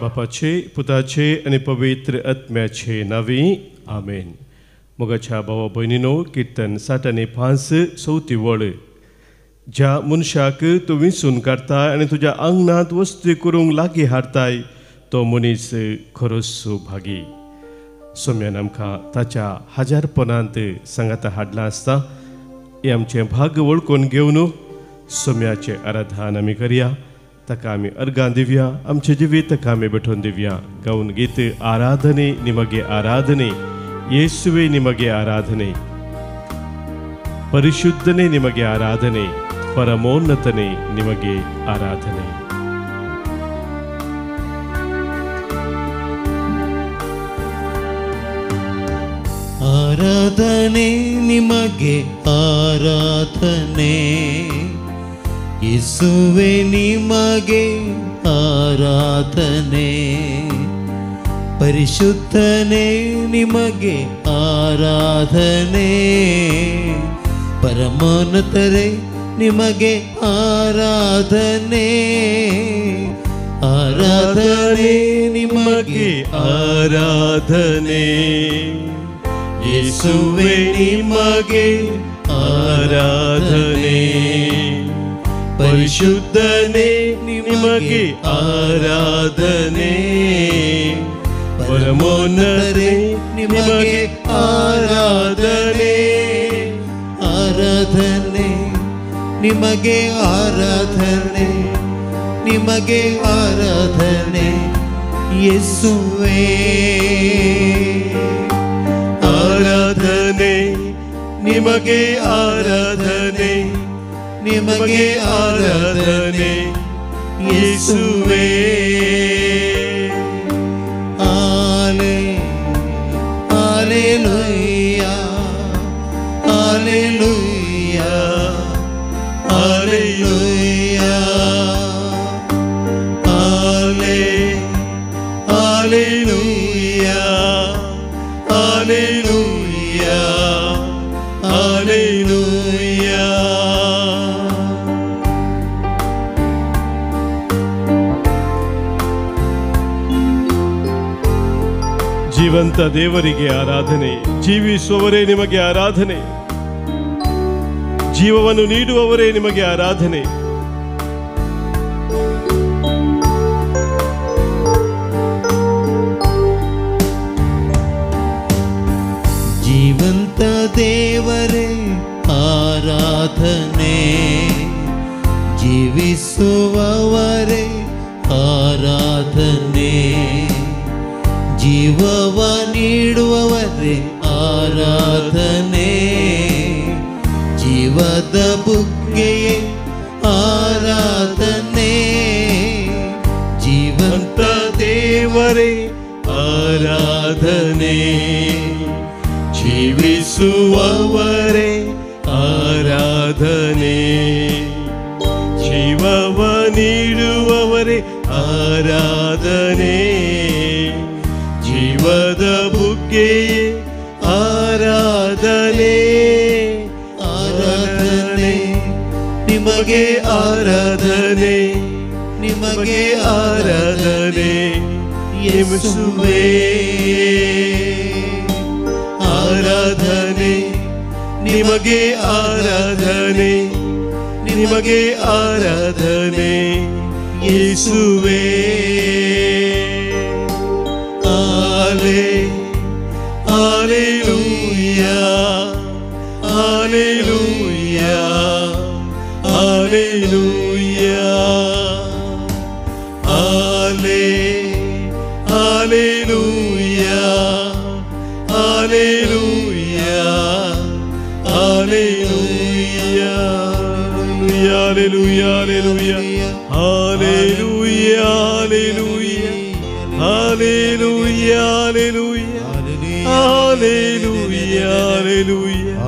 बापाचे, पुताचे आणि पवित्र आत्म्याचे नावे आमेन. मोगाच्या भावा भयणीनो, कीर्तन 65 वळ. ज्या मनशाक तूं विंचून काडताय आनी तुज्या आंगणांत वस्ती करूंक लागीं हाडताय तो मनीस खरोच भागी. सोम्यान आमकां ताच्या हजारपणांत सांगाता हाडलां आसता. हे आमचें भाग वळखून घेवन सोम्याचें आराधन आमी करया. ताका आमी अर्गां दिवया, आमचे जिवीत ताका आमी भेटोवन दिवया. गावन गीत आराधने निमगे आराधने, येसुवे निमगे आराधने, ಪರಿಶುದ್ಧನೇ ನಿಮಗೆ ಆರಾಧನೆ, ಪರಮೋನ್ನತನೇ ನಿಮಗೆ ಆರಾಧನೆ. ಆರಾಧನೆ ನಿಮಗೆ ಆರಾಧನೆ, ಯೇಸುವೆ ನಿಮಗೆ ಆರಾಧನೆ, ಪರಿಶುದ್ಧನೇ ನಿಮಗೆ ಆರಾಧನೆ, ಪರಮೋನ್ನತರೇ ನಿಮಗೆ ಆರಾಧನೆ. ಆರಾಧನೆ ನಿಮಗೆ ಆರಾಧನೆ, ಯೇಸುವೆ ನಿಮಗೆ ಆರಾಧನೆ, ಪರಿಶುದ್ಧನೇ ನಿಮಗೆ ಆರಾಧನೆ, ಪರಮೋನ್ನತರೇ ನಿಮಗೆ ಆರಾಧನೆ. ಆರಾಧನೆ ನಿಮಗೆ ಆರಾಧನೆ, ನಿಮಗೆ ಆರಾಧನೆ ಯೇಸುವೇ. ಆರಾಧನೆ ನಿಮಗೆ ಆರಾಧನೆ, ನಿಮಗೆ ಆರಾಧನೆ ಯೇಸುವೇ. Hallelujah, hallelujah, hallelujah, hallelujah, hallelujah, hallelujah. ಜೀವಂತ ದೇವರಿಗೆ ಆರಾಧನೆ, ಜೀವಿಸುವವರೇ ನಿಮಗೆ ಆರಾಧನೆ, ಜೀವವನ್ನು ನೀಡುವವರೇ ನಿಮಗೆ ಆರಾಧನೆ. ಜೀವಂತ ದೇವರೇ ಆರಾಧನೆ, ಜೀವಿಸುವವರೇ ಆರಾಧನೆ, ಜೀವವ ನೀಡುವವರೇ ಆರಾಧನೆ, ಜೀವದ ಬುಗ್ಗೆಯೇ ಆರಾಧನೆ. ಜೀವಂತ ದೇವರೇ ಆರಾಧನೆ, ಜೀವಿಸುವವರೇ ಆರಾಧನೆ, ಜೀವವ ನೀಡುವವರೇ ಆರಾಧನೆ, ಜೀವದ ಬುಗ್ಗೆಯೇ ಆರಾಧನೆ. ಆರಾಧನೆ ನಿಮಗೆ ಆರಾಧನೆ, ನಿಮಗೆ ಆರಾಧನೆ ಯೇಸುವೇ. ಆರಾಧನೆ ನಿಮಗೆ ಆರಾಧನೆ, ನಿಮಗೆ ಆರಾಧನೆ ಯೇಸುವೇ. Hallelujah, hallelujah, hallelujah, hallelujah, hallelujah, hallelujah, hallelujah, hallelujah, hallelujah, hallelujah, hallelujah,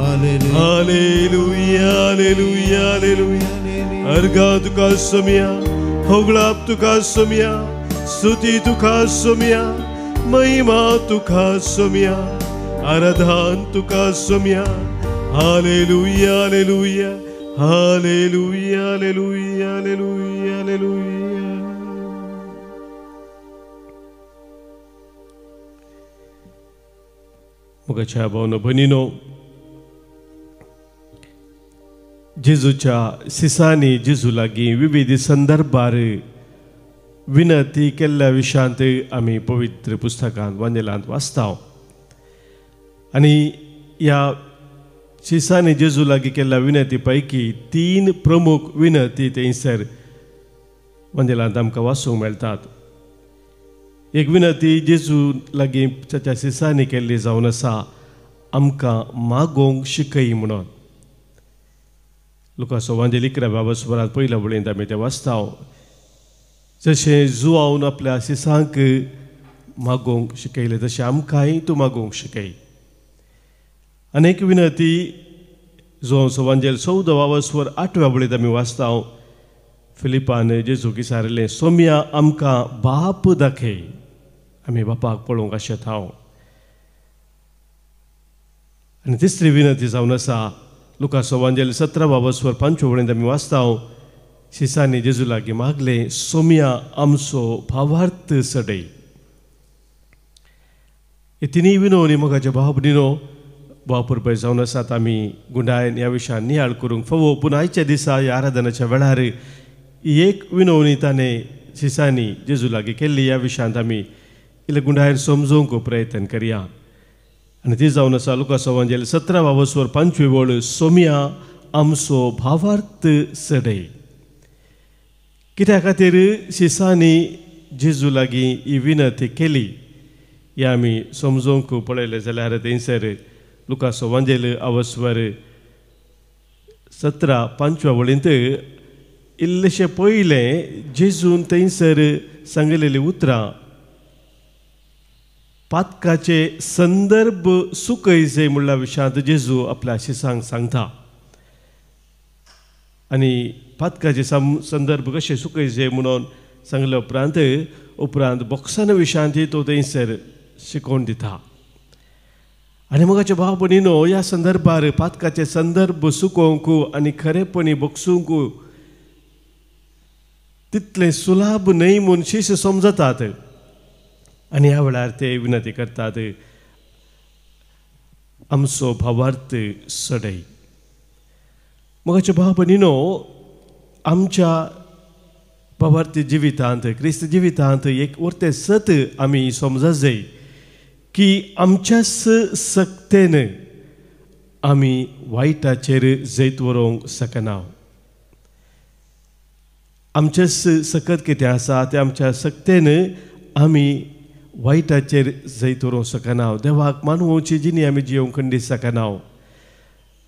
hallelujah, hallelujah, hallelujah. अर्गा तुका सोम्या, होगळाप तुका सोम्या, स्तुती तुका सोम्या, महिमा तुका सोम्या, आराधन तुका सोम्या. हालेलुया, हालेलुया, हालेलुया, हालेलुया, हालेलुया, हालेलुया. मोगाच्या भावनो भयणीनो, जेजूच्या सिसांनी जेजू लागीं विविध संदर्भार विनंती केल्ल्या विशयांत आमी पवित्र पुस्तकांत वांजेलांत वाचता. आनी ह्या सिसांनी जेजू लागीं केल्ल्या विनंती पैकी 3 प्रमुख विनंती थंयसर वांजेलांत आमकां वाचूंक मेळटात. एक विनंती जेजू लागीं ताच्या सिसांनी केल्ली जावन आसा, आमकां मागोवंक शिकय म्हणून. लुकाचो वांजेल 11व्या वसपरांत पयल्या वळेंत आमी तें वाचता. जशें जुआवन आपल्या सिसांक मागोवंक शिकयलें तशें आमकांय तूं मागोवंक शिकय. आनीक विनंती जुआवचो वांजेल 14व्या वसपर 8व्या वळेंत आमी वाचता. फिलिपान जेजूक विचारलें, सोम्या आमकां बाप दाखय, आमी बापाक पळोवंक आशेत हांव. आनी तिसरी विनंती जावन आसा लुकाचो वांजेल 17व्या वसपर 5व्या वळेंत आमी वाचता. शिसांनी जेजू लागीं मागलें, सोम्या आमचो भावार्थ सडय. हे तिनूय विनवणी मोगाच्या भाव भयणीनो भावपुरपय जावन आसात. आमी गुंडायन ह्या विशयान नियाळ करूंक फावो, पूण आयच्या दिसा ह्या आराधनाच्या वेळार एक विनवणी ताणें शिसांनी जेजू लागीं केल्ली ह्या विशयांत आमी इल्लें गुंडायन समजोवंक प्रयत्न करया. आनी ती जावन आसा लुकाचो वांजेल 17व्या वसपर 5वी वळ, सोम्या आमचो भावार्थ सडय. कित्या खातीर शिसांनी जेजू लागीं ही विनंती केली हें आमी समजोवंक पळयलें जाल्यार थंयसर लुकाचो वांजेल वसपर 17:5 वळेंत इल्लेशें पयलें जेजून थंयसर सांगलेलीं उतरां पातकाचे संदर्भ सुकय जे म्हणल्या विशयांत जेजू आपल्या शिसांक सांगता. आनी पातकाचे संदर्भ कशे सुकय जे म्हणून सांगले उपरांत बॉक्सान विशयांत तो थंयसर शिकोवन दिता. आनी मोगाच्या भाव भयणीनो, ह्या संदर्भार पातकाचे संदर्भ सुकोवंक आनी खरेपणी बॉक्सूंक तितलें सुलाभ न्हय म्हूण शिश्य समजतात. आनी ह्या वेळार ते विनंती करतात, आमचो भावार्थ सडय. मोगाच्या भाव भयणीनो, आमच्या भावार्थ जिवितांत क्रिस्त जिवितांत एक उरतें सत आमी समजूंक जाय की आमच्याच सक्तेन आमी वायटाचेर जैत व्हरूंक शकना. आमच्याच सकत कितें आसा तें आमच्या सक्तेन आमी वायटाचेर जैत व्हरूंक शकना. देवाक मानवोवची जिणी आमी जियोंक खंडीत शकना.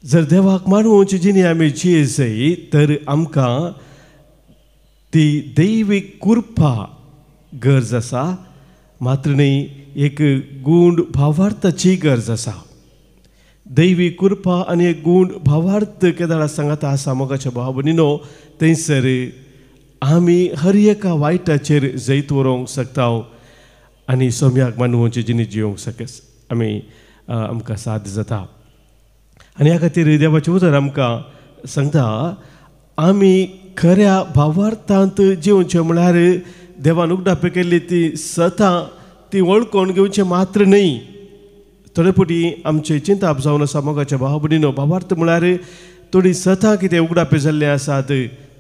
जर देवाक मानवोवची जिणी आमी जिये जाय तर आमकां ती दैवीक कृपा गरज आसा, मात्र न्ही एक गूण भावार्थाची गरज आसा. दैवी कृपा आनी एक गूण भावार्थ केदार सांगता आसा मोगाच्या भाव भयणीनो, थंयसर आमी हर एका वायटाचेर जैत व्हरूंक शकता आनी सोम्याक मानवोवची जिणी जियोंक शकस आमकां साद जाता. आनी ह्या खातीर देवाचें उतर आमकां सांगता, आमी खऱ्या भावार्थांत जिवचें म्हळ्यार देवान उगडापे केल्ली ती सतां ती वळखून घेवचें मात्र न्हय. थोडे फावटी आमची चिंता जावन आसा मोगाच्या भाव भयणीनो, भावार्थ म्हळ्यार थोडी सतां कितें उगडापे जाल्ले आसात,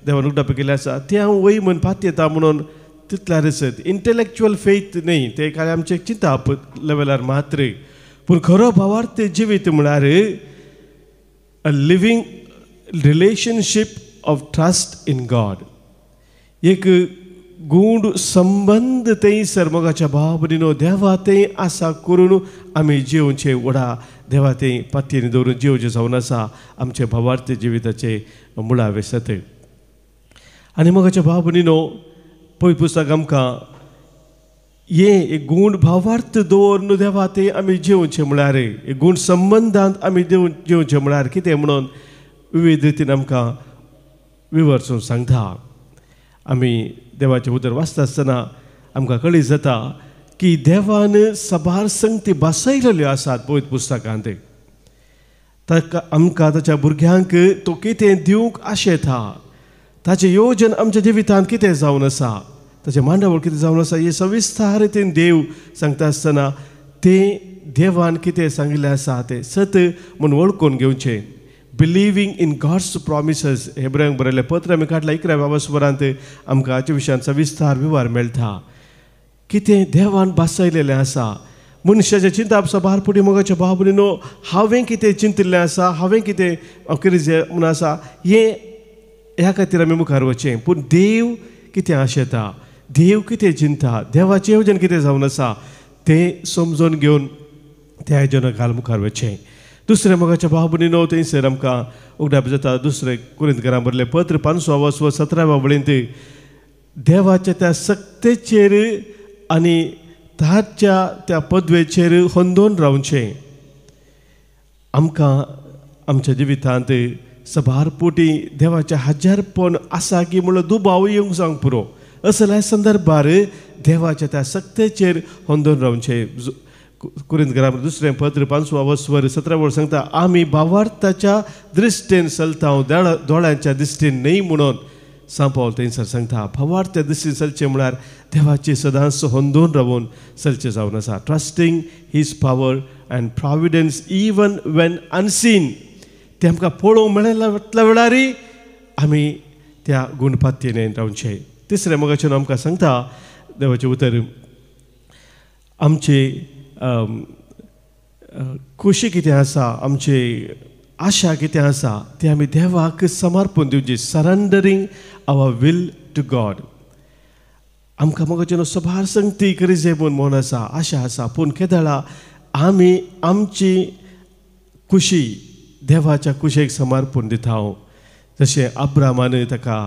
देवान उगडापे केल्ले आसा ते हांव वय म्हूण पात येता म्हणून तितल्यार आसत. इंटेलेक्च्युअल फेथ न्हय, ते काय आमचे चिंता लेवलार मात्र. पूण खरो भावार्थ जिवीत म्हळ्यार a living relationship of trust in God. एक गूढ संबंध थंयसर मोगाच्या भाव भयणीनो देवा थंय आसा करून आमी जिवचे वडा देवा थंय पातयेन दवरून जिवचें जावन आसा आमचे भावार्थ जिविताचे मुळावे सत. आनी मोगाच्या भाव भयणीनो, पवित्र पुस्तक आमकां हे एक गूण भावार्थ दवरून देवा थंय आमी जिवचें म्हळ्यार एक गूण संबंधांत आमी जिवचें म्हळ्यार कितें म्हणून विविध रितीन आमकां विवरसून सांगता. आमी देवाचें उतर वाचता आसतना आमकां कळीत जाता की देवान सबार संगती बसयलेल्यो आसात पवित्र पुस्तकांत. ताका आमकां ताच्या भुरग्यांक तो कितें दिवंक आशेता, ताचें येवजन आमच्या जिवितांत कितें जावन आसा, ताचें मांडावळ कितें जावन आसा, हे सविस्तार रितीन देव सांगता आसतना तें देवान कितें सांगिल्लें आसा तें सत म्हूण वळखून घेवचें. बिलिव्हिंग इन गॉड्स प्रॉमिसेस हेब्रेंक बरयलें पत्र आमी काडलां 11व्या वरांत आमकां हाचे विशयान सविस्तार विवहार मेळटा. कितें देवान बासयलेलें आसा मनशाच्या चिंता सबार पुटी मोगाच्या भाव भयणीनो, हांवें कितें चिंतिल्लें आसा, हांवें कितें करीचें म्हूण आसा, हें ह्या खातीर आमी मुखार वचचें. पूण देव कितें आशेता, देव कितें चिंता, देवाचें येवजण कितें जावन आसा तें समजून घेवन त्या येवजणेकाल मुखार वचचें. दुसरें मोगाच्या भाव भयणीनो, थंयसर आमकां उगडाप जाता 2 कोरिंथकारांक बरयलें पत्र 5 17 वळींत देवाच्या त्या सक्तेचेर आनी ताच्या त्या पदवेचेर होंदोन रावचें. आमकां आमच्या जिवितांत सबार पोटी देवाच्या हजारपण आसा की म्हणून दुबाव येवंक जावंक पुरो. असल्या संदर्भार देवाच्या त्या सक्तेचेर होंदोन रावचें. कोरिंथकारांक 2 पत्र 5 17 सांगता, आमी भावार्थाच्या दृश्टेन चलता, दोळ्यांच्या दृश्टेन न्हय म्हणून सांपावल थंयसर सांगता. भावार्थ्या दृश्टीन चलचें म्हळ्यार देवाची सदांच होंदोन रावून चलचें जावन आसा. Trusting his power and providence even when unseen. तें आमकां पळोवंक मेळना वेळारय आमी त्या गुणपात्येन रावचें. तिसरें मोगाचें आमकां सांगता देवाचें उतर, आमची खुशी कितें आसा, आमची आशा कितें आसा तें आमी देवाक समर्पण दिवचें. सरेंडरींग आवर वील टू गॉड. आमकां मोगाचें सबार संगती करीचें म्हूण मन आसा, आशा आसा, पूण केदाळा आमी आमची खुशी देवाच्या कुशेक समर्पण दिता. जशें अब्रामान ताका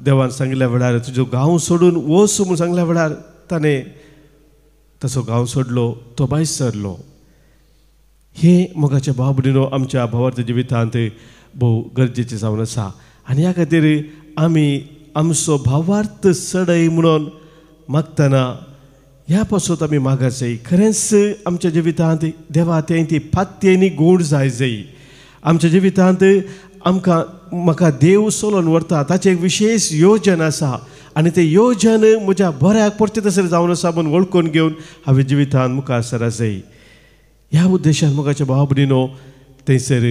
देवान सांगिल्ल्या वेळार तुजो गांव सोडून वच म्हूण सांगल्या वेळार ताणें तसो गांव सोडलो, तो भायर सरलो. हे मोगाच्या भाव भयणीनो आमच्या भावार्थ जिवितांत भोव गरजेचें जावन आसा. आनी ह्या खातीर आमी आमचो भावार्थ सडय म्हणून मागतना ह्या पासून आमी मागत जाय. खरेंच आमच्या जिवितांत देवा तें ती फात्येनी गूण जाय. आमच्या जिवितांत आमकां म्हाका देव सोलोन व्हरता ताचें एक विशेश योजन आसा आनी तें योजन म्हज्या बऱ्याक पडचें तसर जावन आसा म्हूण वळखून घेवन हांवें जिवितांत मुखार सरा जाय. ह्या उद्देशान मोगाच्या भाव भयणीनो थंयसर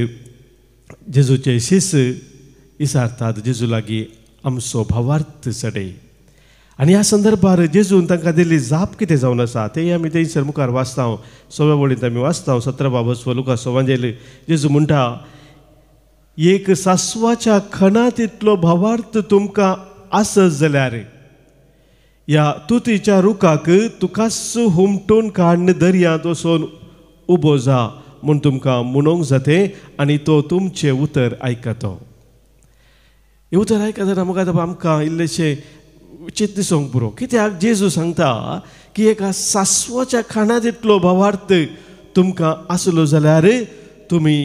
जेजूचे शिस इसारतात, जेजू लागीं आमचो भावार्थ सडय. आनी ह्या संदर्भार जेजून तांकां दिल्ली जाप कितें जावन आसा तें आमी थंयसर मुखार वाचता. 6व्या वळींत आमी वाचता 17 लुकास एवांजेली. जेजू म्हणटा, एक सासवाच्या खणा तितलो भावार्थ तुमकां आसत जाल्यार ह्या तुतीच्या रुखाक तुकाच हुमटून काडून दर्यांत वचून उबो जा म्हूण तुमकां म्हणूंक जातें आनी तो तुमचें उतर आयकतो. हें उतर आयकतना म्हाका आमकां इल्लेशें चिंत दिसोंक पुरो. कित्याक जेजू सांगता की एका सासवाच्या खाणा तितलो भावार्थ तुमकां आसलो जाल्यार तुमी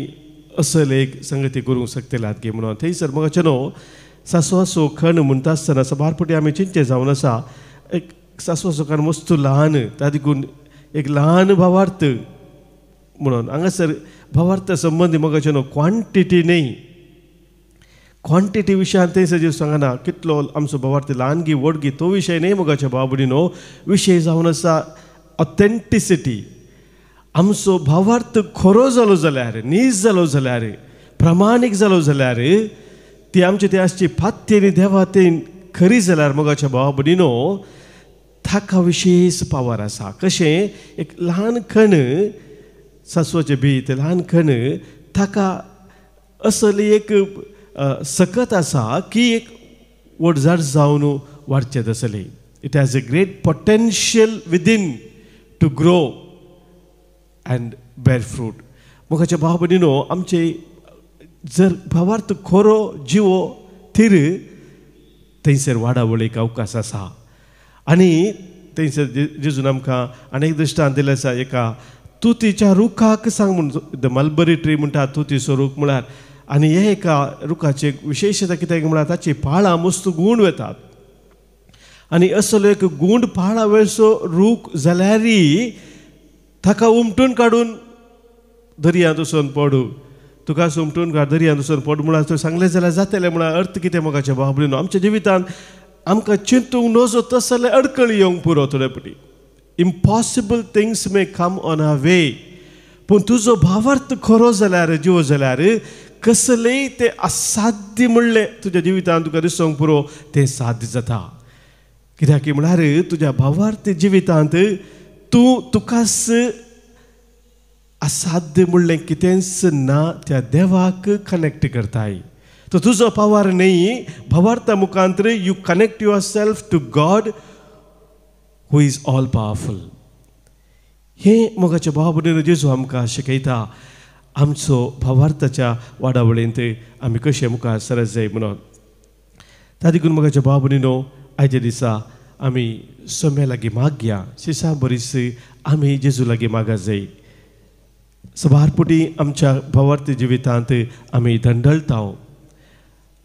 असल एक संगती करूंक शकतलात गे म्हणून. थंयसर म्हाका न्हू सासवाचो खण म्हणटा आसतना सबारपटी आमी चिंतचें जावन आसा. एक सासवाचो खण मस्त ल्हान, त्या देखून एक ल्हान भावार्थ म्हणून हांगासर भावार्था संबंदी म्हाका न्हू क्वांटिटी न्हय, क्वांटिटी विशयान थंयसर जे सांगना कितलो आमचो भावार्थ ल्हानगी व्हडगी तो विशय न्हय मोगाच्या भाव भयणीनो. विशय जावन आसा ऑथेंटिसिटी. आमचो भावार्थ खरो जालो जाल्यार, नीज जालो जाल्यार, प्रमाणीक जालो जाल्यार ती आमची ती आसची फात्येनी देवा तें खरी जाल्यार मोगाच्या भाव भयणीनो ताका विशेश पावर आसा. कशें एक ल्हान खण सासवाचें बीत ल्हान खण ताका असली एक सकत आसा की एक व्हडझाड जावन वाडचें आसली. It has a great potential within to grow and bear fruit. मोगाच्या भाव भयणीनो आमचे जर भावार्थ खरो जिवो थीर थंयसर वाडावळीक अवकाश आसा. आनी थंयसर जेजून आमकां आनीक दृश्टांत दिलें आसा. एका तुतीच्या रुखाक सांग म्हूण, द मलबरी ट्री म्हणटा तुतीचो रूख म्हळ्यार. आनी हे एका रुखाची विशेशता कित्याक म्हळ्यार ताची पाळां मस्त गूण वेतात. आनी असलो एक गूंड पाळा वेळचो रूख जाल्यारय ताका उमटून काडून दर्यांत वचून पडू, तुका उमटून काड दर्यांत वचून पड म्हळ्यार थंय सांगलें जाल्यार जातलें. म्हळ्यार अर्थ कितें मोगाच्या भाव भयणीनो, आमच्या जिवितांत आमकां चिंतूंक नजो तसले अडकळी येवंक पुरो थोडे पटी. impossible things may come on our way. पण तुझो भावार्थ खरो जाल्यार जिवो जाल्यार कसलेय ते असाध्य म्हणले तुझ्या जिवितांत तुका दिसोंक पुरो ते साध्य जाता. कित्याक म्हळ्यार तुझ्या भावार्थ जिवितांत तूं तुकाच असाध्य म्हणलें कितेंच ना त्या देवाक कनेक्ट करताय. तो तुझो पावर नाही भावार्था मुखांतर you connect your self to God who is all powerful. हे मोगाच्या भाव भयणीनो जेजू आमकां शिकयता आमचो भावार्थाच्या वाडावळींत आमी कशे मुखार सरत जाय म्हणून. ताका लागून मोगाच्या भाव भयणीनो आयच्या दिसा आमी सोम्या लागीं मागया. शिसा बरीच आमी जेजू लागीं मागत जाय. सबारपुटी आमच्या भावार्थ जिवितांत आमी धंडळता.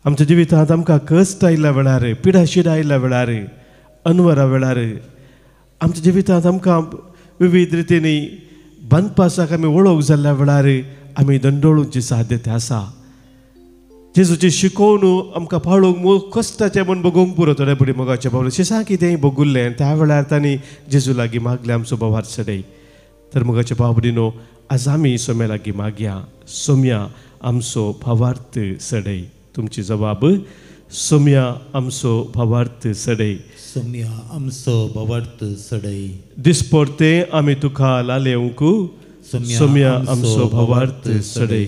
आमच्या जिवितांत आमकां कश्ट आयिल्ल्या वेळार पिडाशीड आयिल्ल्या वेळार अनवरा वेळार आमच्या जिवितांत आमकां विविध रितींनी बांदपासाक आमी वळख जाल्ल्या वेळार आमी दंडोळूंची साध्यता आसा. जेजूची शिकोवन आमकां पाळोवंक कश्टाचें म्हूण बगोवंक पुरो थोडे फुडें मोगाचें बाबा शिसा कितेंय बगुल्लें त्या वेळार तांणी जेजू लागीं मागलें आमचो भावार्थ सडय. तर मोगाचे भाव भयणीनो आज आमी सोम्या लागीं मागया. सोम्या आमचो भावार्थ सडय. तुमची जबाब सोम्या आमचो भावार्थ सडय. सोम्या आमचो भावार्थ सडय. दिसपरते आमी तुका लालेवंक सोम्या आमचो भावार्थ सडय.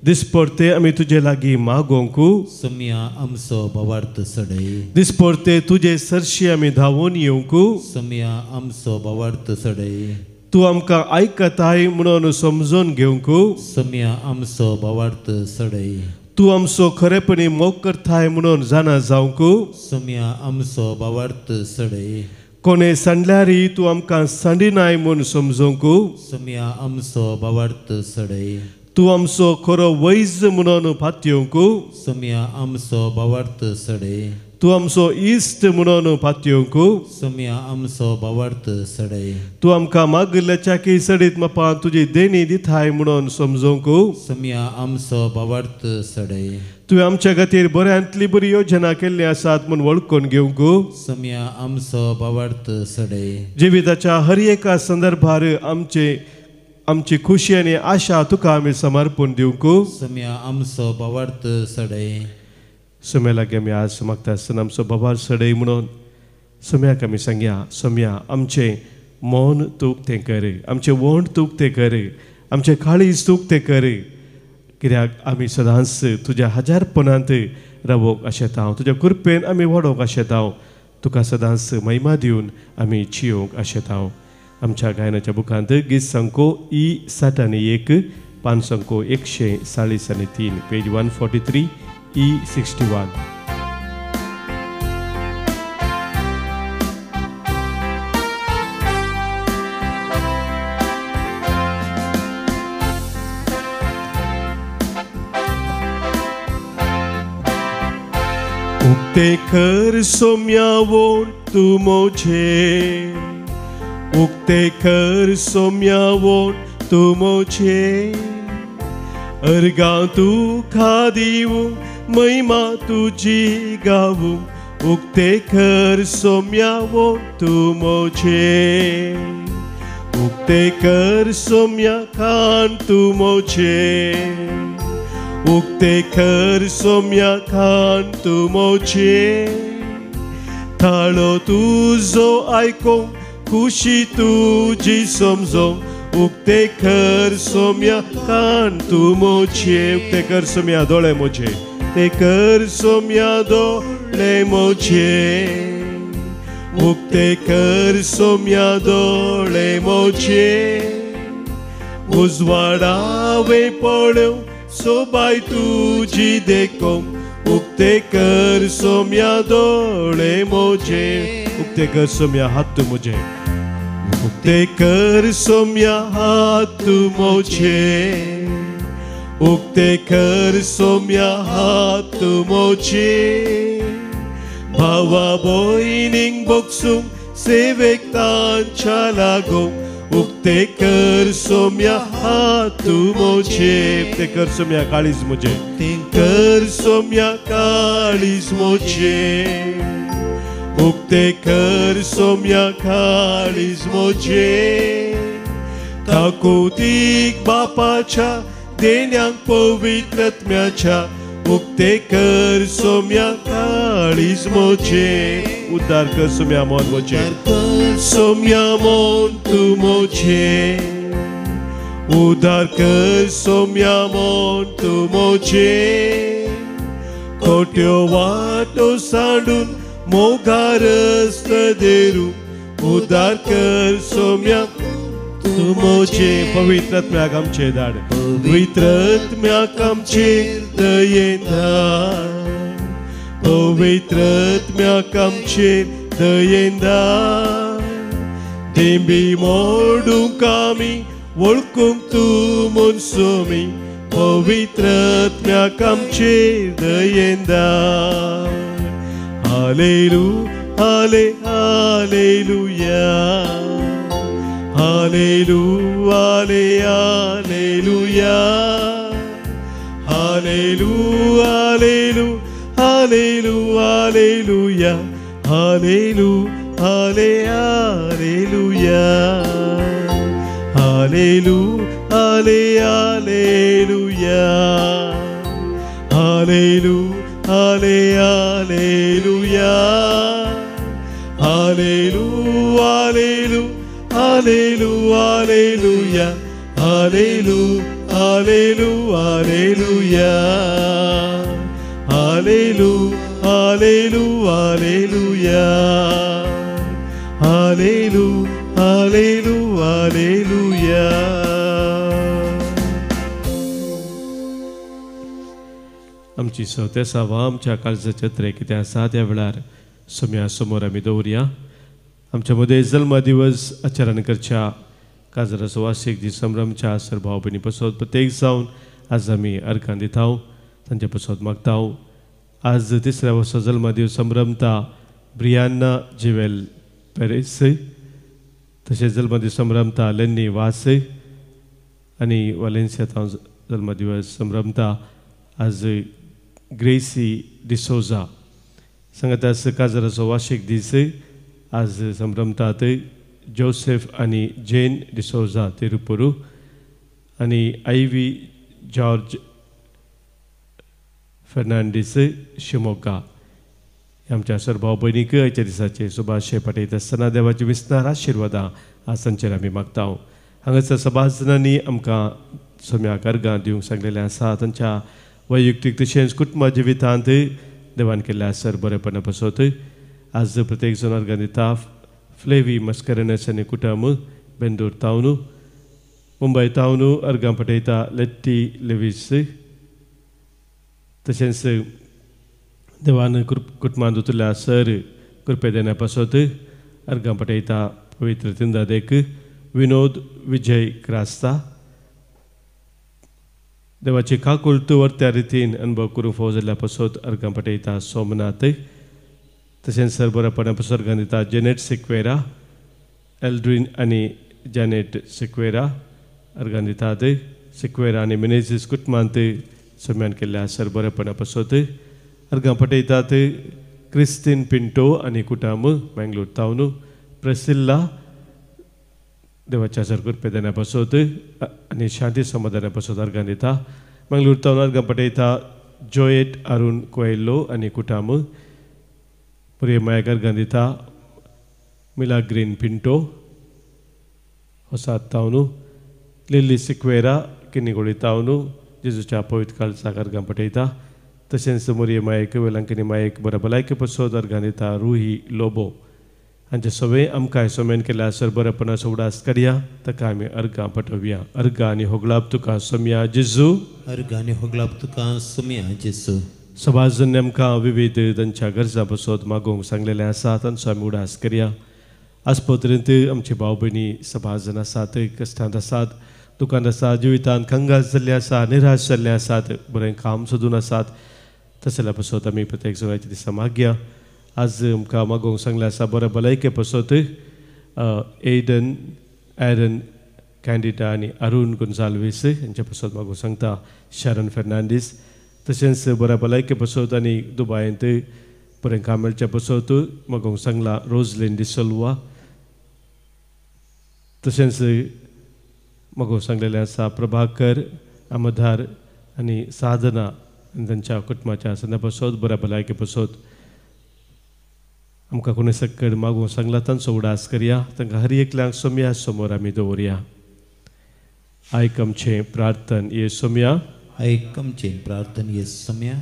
दिसपरते आमी तुजे लागीं मागोंक सोम्या आमचो भावार्थ सडय. दिसपरते तुजे सरशी आमी धांवून येवंक सोम्या आमचो भावार्थ सडय. तूं आमकां आयकताय म्हणून समजून घेवंक सोम्या आमचो भावार्थ सडय. तूं आमचो खरेपणी मोग करताय म्हणून जाणा जावंक सोम्या आमचो भावार्थ सडय. कोणे सांडल्यारय तूं आमकां सांडिनाय म्हूण समजोवंक सोम्या आमचो भावार्थ सडय. तूं आमचो खरो वैज म्हणून पातयेवंक सोम्या आमचो भावार्थ सडय. तूं आमचो इश्ट म्हणून पातयेवंक सोम्या आमचो भावार्थ सडय. तूं आमकां मागिल्ल्याच्या की सडीत मापान तुजी देणी दिताय म्हणून समजोवंक सोम्या आमचो भावार्थ सडय. तुवें आमच्या खातीर बऱ्यांतली बरी योजना केल्ली आसात म्हूण वळखून घेवंक सोम्या आमचो भावार्थ सडय. जिविताच्या हर एका संदर्भार आमची खुशी आनी आशा तुका आमी समर्पण दिवंक सोम्या आमचो भावार्थ सडय. सोम्या लागीं आमी आज मागता आसतना आमचो भावार्थ सडय म्हणून सोम्याक आमी सांगया सोम्या आमचें मौन तूं तें कर. आमचें वोंड तूं तें कर. आमचें काळीज तूं तें कर. कित्याक आमी सदांच तुज्या हजारपणांत रावोंक आशेता. तुज्या कृपेन आमी वाडोवंक आशेता. तुका सदांच महिमा दिवन आमी जियोंक आशेता. आमच्या गायनाच्या बुकांत गीत संको E61 पान संको 143 पेज 143 E61. उक्ते कर सोम्या वोंड तूं मोचे. उक्ते कर सोम्या वोंड तूं मोचे. अर्गां तुका दिवूं महिमा तुजी गावूं. उक्ते कर सोम्या वोंड तूं मोचे. उक्ते कर सोम्या कान तूं मोचे. उक्ते कर सोम्या कान तूं मोचे. ताळो तुजो आयकोंक खुशी तुजी समजोंक. उक्ते कर सोम्या कान तूं मोचे. उक्ते कर सोम्या दोळे मोचे. ते कर सोम्या दोळे मोचे. उक्ते कर सोम्या दोळे मोचे. उजवाडावे पळोव सोबाय तुजी देखोंक. उक्ते कर सोम्या दोळे मोचे. उक्ते कर सोम्या हात तूं मोचे. उक्ते कर सोम्या हात तूं मोचे. उक्ते कर सोम्या हात तूं मोचे. भावा भयणींक बोगसूंक सेवेक तांच्या लागोंक. उक्ते कर सोम्या हात तूं मोचे. उक्ते कर सोम्या काळीज मोचे. कर सोम्या काळीज मोचे. उक्तेकर सोम्या काळिजमोचे ताकोतीक बापाच्या देण्यांक पवित्रात्म्याच्या उक्तेकर सोम्या काळिजमोचे उद्धार कर सोम्या मोन मोचे सोम्या मोन तू मोचे उद्धार कर सोम्या मोन तू मोचे कोट्यो वाटो सांडून मोगारस देरू उद्धार कर सोम्या तू मोचे पवित्रात्म्याक आमचे धाड पवित्रात्म्याक आमचे दयेन धाड पवित्रात्म्याक आमचे दयेन धाड देंबी मोडूंक आमी वळखूंक तू मोनसोमी पवित्रात्म्याक आमचे दयेन धाड हालेलू हाले हालेलुया हालेलू हाले हालेलुया हालेलू हालेलू हालेलू हालेलुया हालेलू हाले हालेलुया हालेलू हाले हालेलुया हालेलू हाले हालेलुया हालेलू हालेलू हालेलू हालेलुया हालेलू हालेलू हालेलुया हालेलू हालेलू हालेलुया हालेलू हालेलू हालेलुया आमची सवत्या सावा आमच्या काळजाचे त्र कितें आसा त्या वेळार सोम्या समोर आमी दवरया आमच्या मदें जल्म दिवस आचरण करच्या काजराचो वार्षिक दीस संभ्रमच्या सर भाव भयणी पसत प्रत्येक जावन आज आमी अर्घां दिता तांचे पसत मागता आज तिसऱ्या वर्सा जल्म दिवस संभ्रमता ब्रियान्ना जिवेल पेरेस तशेंच जल्म दिवस संभ्रमता लेन्नी वास आनी वालेन्सियांत जल्म दिवस संभ्रमता आज ग्रेसी डिसोजा सांगात काजराचो वार्षिक दीस आज संभ्रमतात जोसेफ आनी जेन डिसोजा तिरुपुरू आनी आयवी जॉर्ज फर्नांडीस शिमोगा आमच्या सर भाव भयणीक आयच्या दिसाचे सुभाषय पाठयता आसतना देवाची विस्तार आशिर्वादां आज तांचेर आमी मागता हांगासर सभाजनांनी आमकां सोम्याक अर्घां दिवंक सांगलेलें आसा तांच्या वैयक्तीक तशेंच कुटुंबा जिवितांत देवान केल्ल्या सर बरेपणा पसत आज प्रत्येक जण अर्घां दिता फ्लेवी मस्करनस आनी कुटुंब बेंदूर तावन मुंबय तावन अर्घां पठयता लेट्टी लेवीस तशेंच देवान कुटुंबांत उतरल्या सर कृपे देण्या पासत अर्घां पठयता पवित्र तिंदादेक विनोद विजय क्रास्ता देवाची काकूळ वर्त्या रितीन अनुभव करूंक फावो जाल्ल्या पासत अर्घां पठयता सोमनाथ तशेंच सर बरेपणा पासत अर्घां दिता जेनेट सिक्वेरा एल्ड्रीन आनी जॅनेट सिक्वेरा अर्घां दितात सिक्वेरा आनी मिनेझीस कुटुंबांत सोम्यान केल्ल्या सर बरेपणा पासत अर्घां पठयतात क्रिस्तीन पिंटो आनी कुटुंब मंगळूर तावन प्रेसिल्ला देवाच्या सर कृपे देण्या पासत आनी शांती समाधाना पासत अर्घां दिता मंगळूर तावन अर्घां पठयता जोएट अरुण कोएल्लो आनी कुटुंब मुरयेमायक अर्घां दिता मिलाग्रीन पिंटो होसात तावन लिली सिक्वेरा किन्निगोळी तावन जेजूच्या पवित्र काळजाक अर्घां पठयता तशेंच मुरयेमायक वेलांकनी मायक बऱ्या भलायके पासत अर्घां दिता रुही लोबो हांचे सगळे आमकां सोम्यान केल्या सर बरेपणाचो उडास करया ताका आमी अर्घां पठोवया अर्घां आनी होगलाप तुका सोम्या जेजू अर्घां आनी होगलाप तुका सोम्या जेजू सभाजन आमकां विविध तांच्या गरजा पासत मागोवंक सांगलेलें आसा तांचो आमी उडास करया आज पर्यंत आमची भाव भयणी सभाजन आसात कश्टांत आसात दुकान आसात जिवितांत कंगाल जाल्ले आसा निराश जाल्ले आसात बरें काम सोदून आसात तशें जाल्या पासत आमी प्रत्येक जणांच्या दिसा मागया आज आमकां मागोवंक सांगलें आसा बरे भलायके पासत एडन एरन कॅन्डिडा आनी अरुण गोन्साल्वीस हांचे पासत मागोवंक सांगता शारन फेर्नांडीस तशेंच बऱ्या भलायके पासत आनी दुबायंत बरें कामेलच्या बसोत म्हाका सांगला रोजलेन डिसोल्वा तशेंच म्हाका सांगलेलें आसा प्रभाकर आमदार आनी साधना आनी तांच्या कुटुंबाच्या सगळ्या बसोत बऱ्या भलायके बसोत आमकां कोणी सक्कड मागूंक सांगला तांचो उडास करया तांकां हर एकल्यांक सोम्या समोर आमी दवरया आयक आमचें प्रार्थन ये सोम्या आयक आमचें प्रार्थन ये सोम्या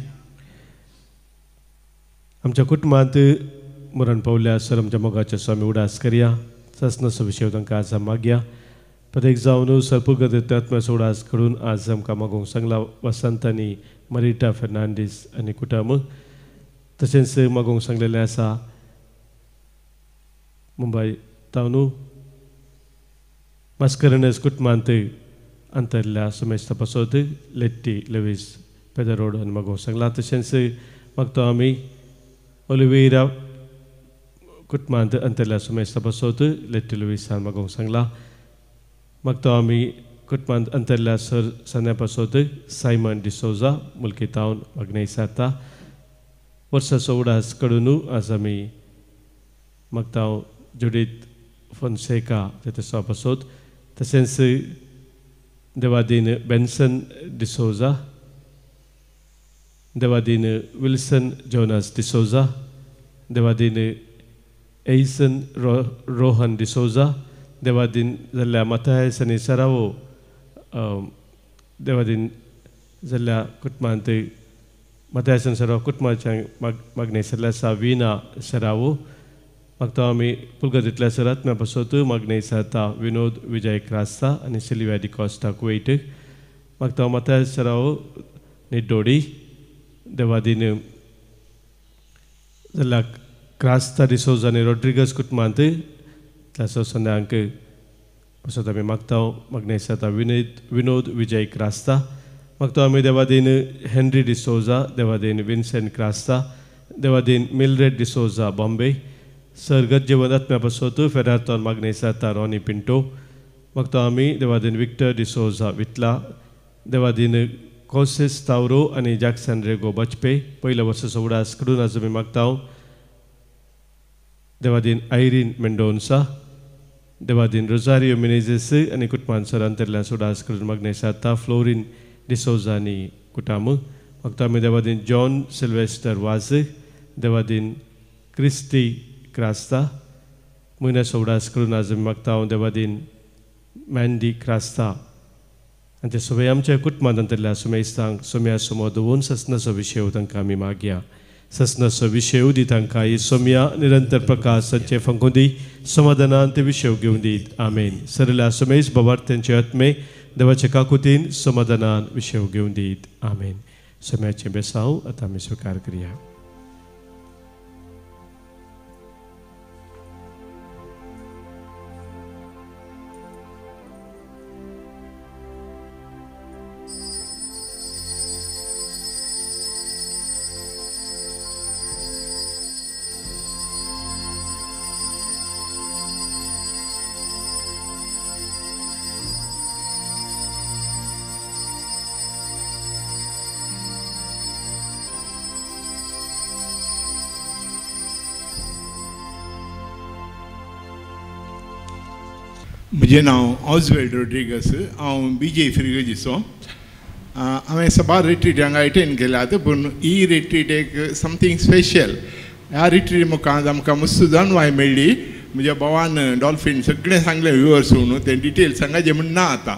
आमच्या कुटुंबांत मरण पावल्या सर आमच्या मोगाच्या स्वामी उडास करया ससनसो विशय तांकां आज मागया प्रत्येक जावन सर्पुगत आत्म्याचो उडास करून आज आमकां मागूंक सांगला वसंत आनी मरिटा फेर्नांडीस आनी कुटुंब तशेंच मागूंक सांगलेलें आसा मुंबय तावन मास्करनस कुटुंबांत अंतरल्या सुमेश तपासोत लेट्टी लेवीस पेदरोड आनी मागूंक सांगला तशेंच मागता आमी ओलिवेरा कुटुंबांत अंतरल्या सुमेश तपासोत लेट्टी लेवीसान मागूंक सांगला मागता आमी कुटुंबांत अंतरल्या सर सन्या पासोत सायमन डिसोजा मुल्की तावन मागणे साता वर्साचो उडास कडून आज आमी मागता जुडीत फोन्सेका तेसो पासोत तशेंच Devadin Benson D'Souza Devadin Wilson Jonas D'Souza Devadin एइसन रोहन डिसोजा देवादीन जाल्ल्या माथायस आनी सरावो देवादीन जाल्ल्या कुटुंबांत माथायस आनी सरावो कुटुंबाच्या मागणे सरल्या आसा विना सरावो मागता आमी पुलगतींतल्या सरात्म्या पासोत मागणे साता विनोद विजय क्रास्ता आनी सिल्विया डिकॉस्टा कुवेट मागता माथायस सरावो निड्डोडी देवादीन जाल्ल्या क्रास्ता डिसोजा आनी रॉड्रिगस कुटुंबांत संध्यांक पासत आमी मागता मागणे साता विनोद विजय क्रास्ता मागता आमी देवादीन हेनरी डिसोजा देवादीन विन्सेंट क्रास्ता देवादीन मिलरेड डिसोजा बॉम्बे सर गज्जेवन आत्म्या पासत फेरार्थोन मागणे साता रॉनी पिंटो मागता आमी देवादीन विक्टर डिसोजा वितला देवादीन कोसेस तावरो आनी जॅक्सन रेगो बचपे पयल्या वर्साचो उडास करून आज आमी मागता देवादीन आयरीन मेंडोन्सा देवादीन रोजारियो मिनेझेस आनी कुटुंबांसर अंतरल्या उडास करून मागणे साता फ्लोरीन डिसोजा आनी कुटाम मागता आमी देवादीन जॉन सिल्वेस्टर वाज देवादीन क्रिस्टी क्रास्ता म्हयन्याचो उडास करून आज आमी मागता देवादीन मॅन्डी क्रास्ता आनी ते सगळे आमच्या कुटुंबांत अंतरल्या सुमेस्तांक सोम्या समोर दवरून ससनाचो विशय तांकां आमी मागया ससनाचो विशय दी तांकां ही सोम्या निरंतर प्रकाश संचे फंकुंदी समाधानांत ते विशय घेवन दीत आमेन सरल्या सोमेश बाबार तेंचे आत्मे देवाचे काकुतीन समाधानान विशय घेवन दीत आमेन सोम्याचे बेसांव आतां आमी स्विकार करया म्हजें नांव ऑजवेल्ड रोड्रिगस हांव BJ फ्रिगोजीचो हांवें सबार रिट्रीट हांगा अटेंड केल्यात पूण ही रिट्रीट एक समथींग स्पेशल ह्या रिट्रीट मुखार आमकां मस्त जाणवाय मेळ्ळी म्हज्या भावान डॉल्फीन सगळें सांगलें व्ह्युअर्स म्हणून तें डिटेल सांगाचें म्हण ना आतां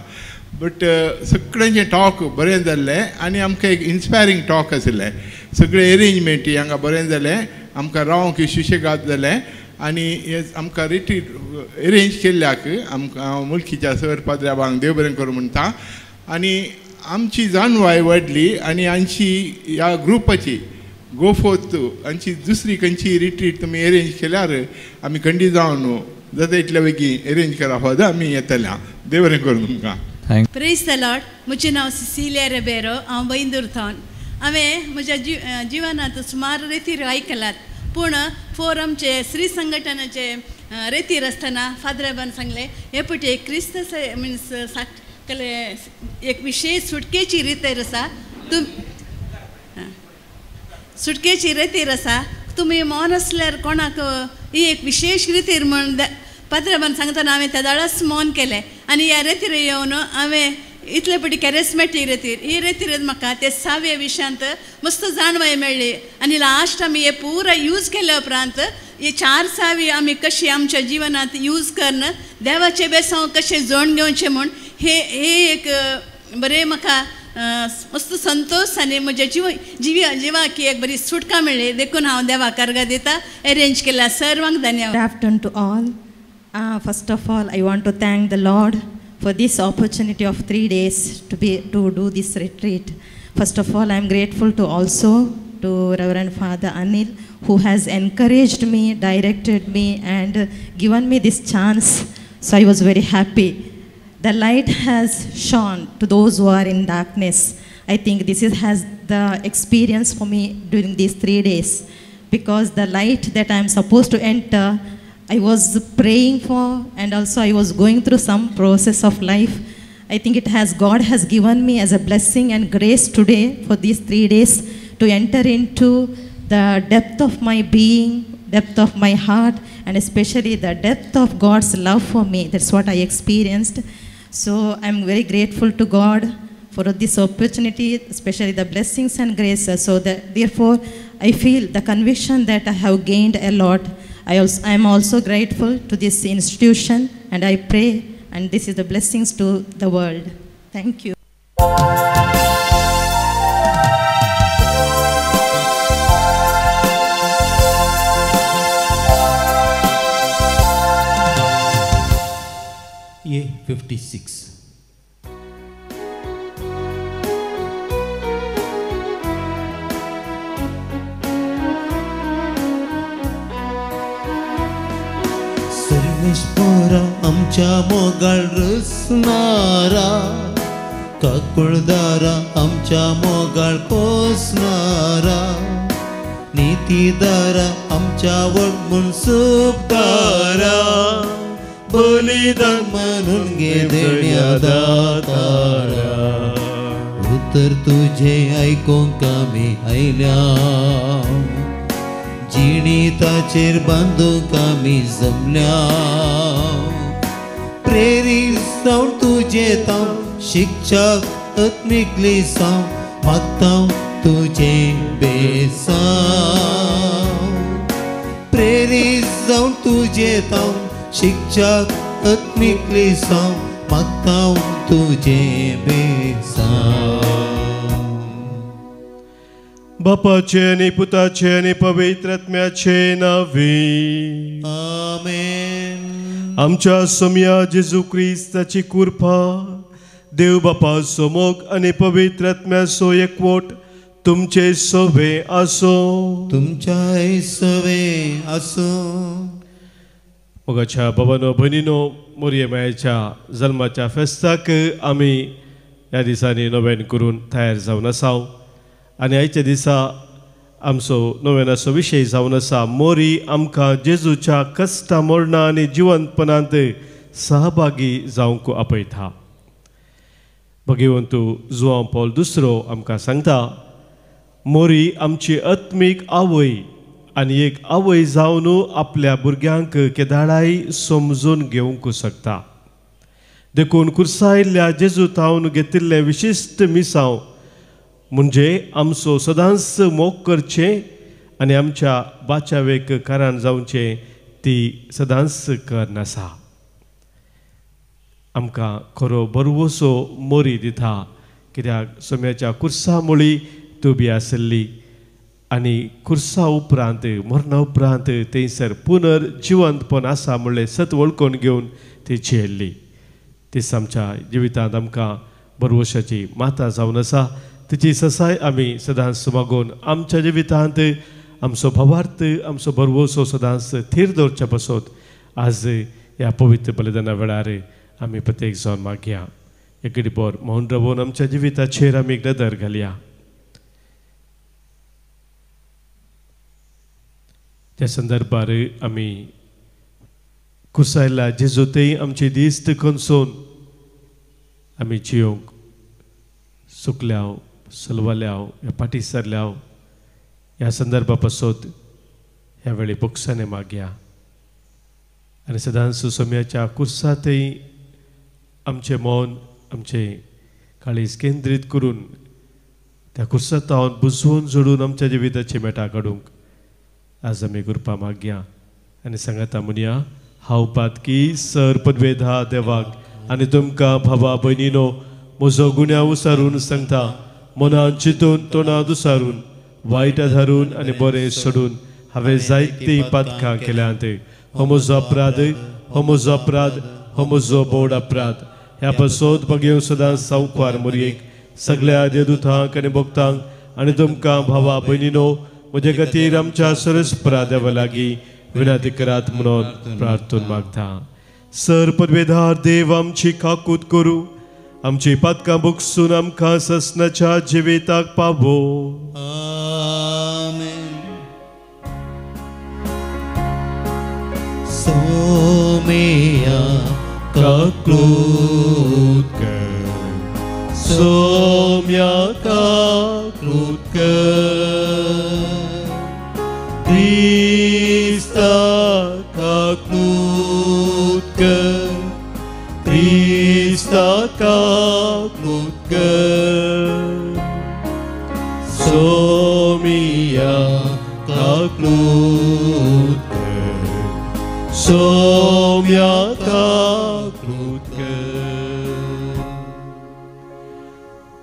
बट सगळ्यांचें टॉक बरें जाल्लें आनी आमकां एक इन्स्पायरींग टॉक आसलें सगळें अरेंजमेंटी हांगा बरें जालें आमकां रावंक सुशेगाद जालें आनी आमकां रिट्रीट अरेंज केल्ल्याक आमकां मुल्कीच्या सर पाद्र्याबांक देव बरें करूं म्हणटा आनी आमची जाणवाय वाडली आनी आमची ह्या ग्रुपाची गोफोत आमची दुसरी खंयची रिट्रीट तुमी अरेंज केल्यार आमी खंडी जावन जाता इतल्या बेगीन अरेंज करप आमी येतल्या देव बरें करूं तुमकां प्रेज द लॉर्ड म्हजें नांव सिसिलिया रेबेरो हांव वैंदुर्तान हांवें म्हज्या जिवनांत सुमार रेतीर आयकलात पूण फोरमचे श्री संघटनाचे रेतीर आसतना फादराबान सांगले हे पटी क्रिस्त मिन्स एक विशेष सुटकेची रितीर आसा सुटकेची रेतीर आसा तुम्ही मौन असल्यार कोणाक ही एक विशेष रितीर म्हण पात्राबान सांगतना हांवें त्या दाळाच मौन केलें आनी ह्या रेतीर येवन हांवें इतले पटी कॅरिस्मॅटीक रेतीर ही रेतीर म्हाका ते 6व्या विशयांत मस्त जाणवाय मेळ्ळी आनी लास्ट आमी हे पुरा यूज केल्या उपरांत हे 4 सावी आमी कशी आमच्या जिवनांत यूज करन देवाचे बेसांव कशें जोड घेवचें म्हूण हे एक बरें म्हाका मस्त संतोष आनी म्हज्या जिवाक एक बरी सुटका मेळ्ळी देखून हांव देवाक अर्घ दिता अरेंज केला सर्वांक धन्यवाद. Good afternoon to all. First of all, I want to thank the Lord for this opportunity of 3 days to do this retreat. First of all, I am grateful to Reverend Father Anil, who has encouraged me, directed me, and given me this chance. So I was very happy. The light has shone to those who are in darkness. I think this has the experience for me during these 3 days, because the light that I am supposed to enter, I was praying for, and also I was going through some process of life. I think God has given me as a blessing and grace today for these 3 days to enter into the depth of my being, depth of my heart, and especially the depth of God's love for me. That's what I experienced. So I'm very grateful to God for this opportunity, especially the blessings and graces. So that therefore I feel the conviction that I have gained a lot. I am also grateful to this institution, and I pray, and this is the blessings to the world. Thank you. A 56. सर्वेश्वरा आमच्या मोगाळ रचणारा, काकुळदारा आमच्या मोगाळ पोसणारा, नीतीदारा आमच्या वडमून सुपकारा, बलिदान म्हणून घे देण्यादातारा. उतर तुझे ऐकूंक आमी आयल्या, जिणिताचेर बांदूंक आमी जमल्या. प्रेरीत जावन तुजे तांव शिक्षक आत्मिकली साव मागता तुजे बेसांव. प्रेरीत जावन तुजे तांव शिक्षक आत्मिकली साव मागता तुजे बेसांव. बापाचे आनी पुताचे आनी पवित्र आत्म्याचे नावी. आमेन. आमच्या सोम्या जेजू क्रिस्ताची कृपा, देव बापाचो मोग आनी पवित्र आत्म्याचो एकवट तुमचे सोबे आसो. तुमच्याय सोबे आसो. मोगाच्या भावानो भयणीनो, मोरयेमायेच्या जल्माच्या फेस्ताक आमी ह्या दिसांनी नोवेन करून तयार जावन आसात. आनी आयच्या दिसा आमचो नोवेनाचो विशय जावन आसा मोरी आमकां जेजूच्या कश्टा मरणा आनी जिवंतपणांत सहभागी जावंक आपयता. भगिवंतू जुआंव पौल II आमकां सांगता, मोरी आमची आत्मीक आवय आनी एक आवय जावन आपल्या भुरग्यांक केदाराय समजून घेवंक शकता. देखून कुर्सायल्ल्या जेजूतावन घेतिल्लें विशिश्ट मिसांव म्हणजे आमचो सदांच मोग करचें आनी आमच्या बाच्यावेक कारण जावचें ती सदांच करन आसा. आमकां खरो बरवसो मोरी दिता, कित्याक सोम्याच्या कुर्सा मुळी तूं बी आसली आनी कुर्सा उपरांत मरणा उपरांत थंयसर पुनर्जिवंतपण आसा म्हणलें सत वळखून घेवन ती जियेल्ली. तीच आमच्या जिवितांत आमकां बरवशाची माता जावन आसा. तिची ससाय आमी सदांच मागून आमच्या जिवितांत आमचो भावार्थ आमचो बरवसो सदांच थीर दवरच्या पासत आज ह्या पवित्र बलिदाना वेळार आमी प्रत्येक जावन मागया. एक घडीभर मौन रावून आमच्या जिविताचेर आमी एक नदर घालया. त्या संदर्भार आमी कुर्सायल्ल्या जेजूतय आमची दिस्त खंचून आमी जियोंक सुकल्याव सलवाल्याव या पाटी सरल्याव ह्या संदर्भा पासत ह्यावेळी बोक्साने मागया आनी सदांच सोम्याच्या कुर्सांतय आमचें मौन आमचें काळीज केंद्रीत करून त्या कुर्सांत हांव बुजवून जोडून आमच्या जिविताची मेटा काडूंक आज आमी करपा मागया आनी सांगाता म्हणया हांव पातकी सर पदवेधा देवाक आनी तुमकां भावा भयणीनो म्हजो गुन्या उसारून सांगता मनान चिंतून तोंडांत उसारून वायट धारून आनी बरें सोडून हांवें जायतीं पातकां केल्यांत हो म्हजो अपराध हो म्हजो अपराध हो म्हजो बोड अपराध ह्या पासत बगेव सदां सांवकार मोरयेक सगळ्या देवदूतांक आनी भक्तांक आनी तुमकां भावा भयणीनो म्हजे खातीर आमच्या सरस्परा देवा लागीं विनंती करात म्हणून प्रार्थना मागता सर पदवेधार देव आमची काकूत करूं आमची पातकां बुकसून आमकां ससनाच्या जिविताक पावो आमेन सोमेया काकूत कर सोम्या काकूत कर Krista kaklud कर Krista kaklud कर Somia kaklud कर Somia kaklud कर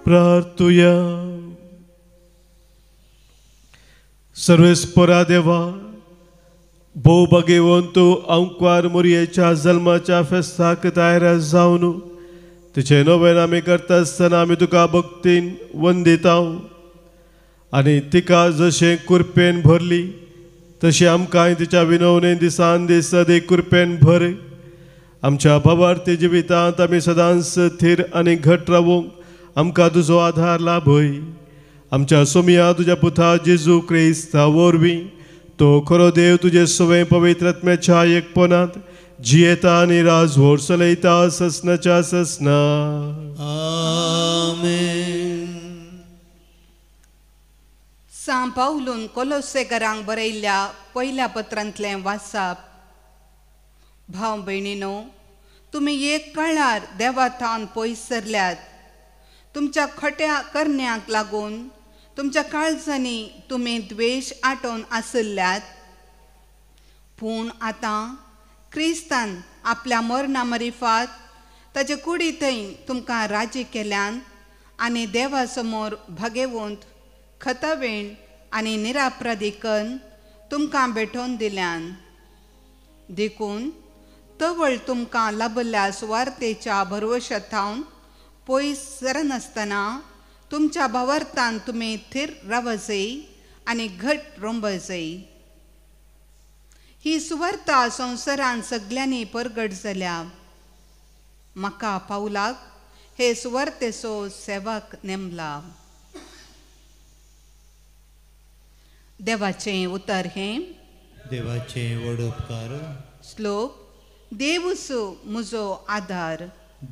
प्रार्थुया सर्वेस्परा देवा भोव भगवंतू अंकवार मोरयेच्या जल्माच्या फेस्ताक तयार जावन तिचे नवें आमी करता आसतना आमी तुका भक्तीन वंदिता आनी तिका जशें कुरपेन भरली तशी आमकांय तिच्या विनवणे दिसान दीस अदीक कुरपेन भर आमच्या भावार्थी जिवितांत आमी सदांच थीर आनी घट रावूंक आमकां तुजो आधार लाभय आमच्या सोमिया तुझ्या पुता जेजू क्रिस्ता वरवीं तो खरो देव तुझे सवय पवित्र आत्म्याच्या एकपणांत जियेता आनी राजवट चलयता ससनाच्या ससना आमेन सांत पावलून कोलोसेकरांक बरयल्ल्या पयल्या पत्रांतलें वाचप भाव भयणीनो तुमी एक काळार देवाथान पयस सरल्यात तुमच्या खोट्या करण्याक लागून तुमच्या काळजांनी तुमी द्वेश आटोवन आसल्यात पूण आतां क्रिस्तान आपल्या मरणा मरिफात ताचे कुडींतय तुमकां राजी केल्यान आनी देवा समोर भगेवंत खतावेण आनी निरापराधीकन तुमकां भेटोवन दिल्यान देखून तवळ तुमकां लाभल्या सुवार्तेच्या भरवशांतावन पयस सरनासतना तुमच्या भावार्थान तुमी थीर रावचय आनी घट रोंबचय ही सुवार्ता संवसारान सगळ्यांनी परगट जाल्या म्हाका पावलाक हे सुवार्तेचो सेवक नेमला देवाचें उतर हें देवाचे व्हड उपकार श्लोक देवूचो म्हजो आधार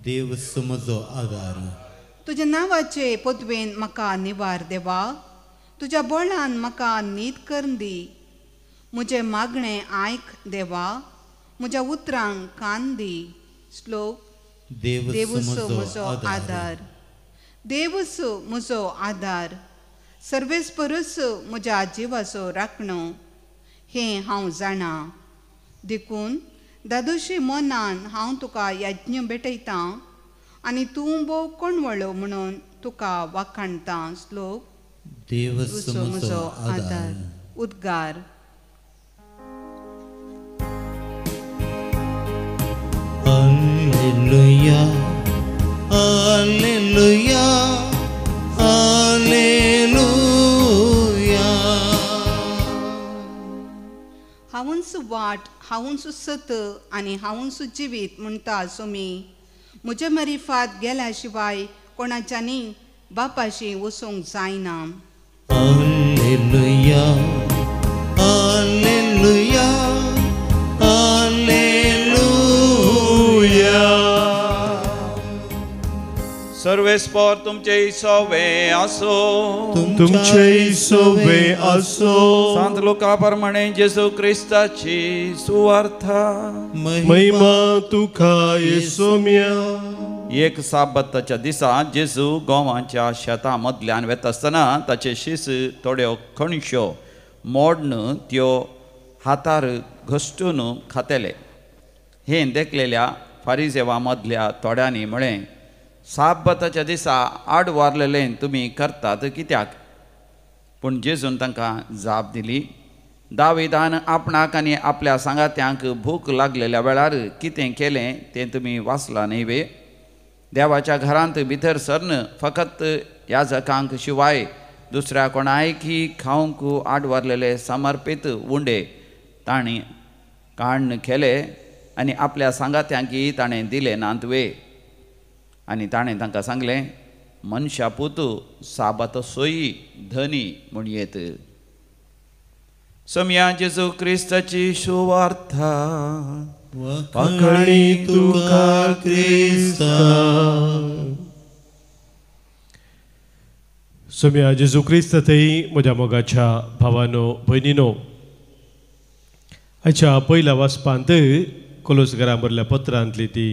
देवच म्हजो आधार तुज्या नांवाचे पदवेन म्हाका निवार देवा तुज्या बोळान म्हाका न्हीद करून दी म्हजें मागणें आयक देवा म्हज्या उतरांक कान दी श्लोक देवूचो म्हजो आधार देवूचो म्हजो आधार सर्वेस्परूचो म्हज्या जिवाचो राखणो हें हांव जाणा देखून दादोशी मनान हांव तुका यज्ञ भेटयतां आनी तूं भोव कोणवळो म्हणून तुका वाखाणटां श्लोक देवच म्हजो आधार उद्गार Alleluia Alleluia Alleluia हांवूंच वाट हांवूंच सत आनी हांवूंच जिवीत म्हणटा सोमी म्हजे मरिफात गेल्या शिवाय कोणाच्यानी बापाशी वचूंक जायना Alleluia Alleluia Alleluia सर्वेस्पर तुमचे सवे असो, तुमचे सोवे असो. संत लोका प्रमाणे जेसू ख्रिस्ताची सुवार्ता. महिमा तुका येसोम्या. एक साबताच्या दिसा जेजू गोवांच्या शेतामदल्यान वेता आसतना ताचे शीस थोड्यो कणश्यो मोडन त्यो हातार घश्टून खातेले. हे देखलेल्या फारिजेवा मदल्या थोड्यांनी म्हळें, साबताच्या दिसा आड वारलेले तुमी करतात कित्याक? पूण जेजून तांकां जाप दिली, दाविदान आपणाक आनी आपल्या सांगात्यांक भूक लागलेल्या वेळार कितें केलें तें तुमी वाचलां न्ही वे? देवाच्या घरांत भितर सरन फकत याजकांक शिवाय दुसऱ्या कोणायकी खावंक आड वारलेले समर्पीत उंडे ताणी काण केले आनी आपल्या सांगात्यांकी ताणें दिले नात वे. आनी ताणें तांकां सांगलें, मनशा पुतू साबात सोयी धनी म्हूण येत. सोम्या जेजू क्रिस्ताची सुवार्ता. वखाणी तुका क्रिस्ता. सोम्या जेजू क्रिस्त थंय म्हज्या मोगाच्या भावानो भयणीनो, आयच्या पयल्या वाचपांत कोलोसकारां बरयल्ल्या पत्रांतली ती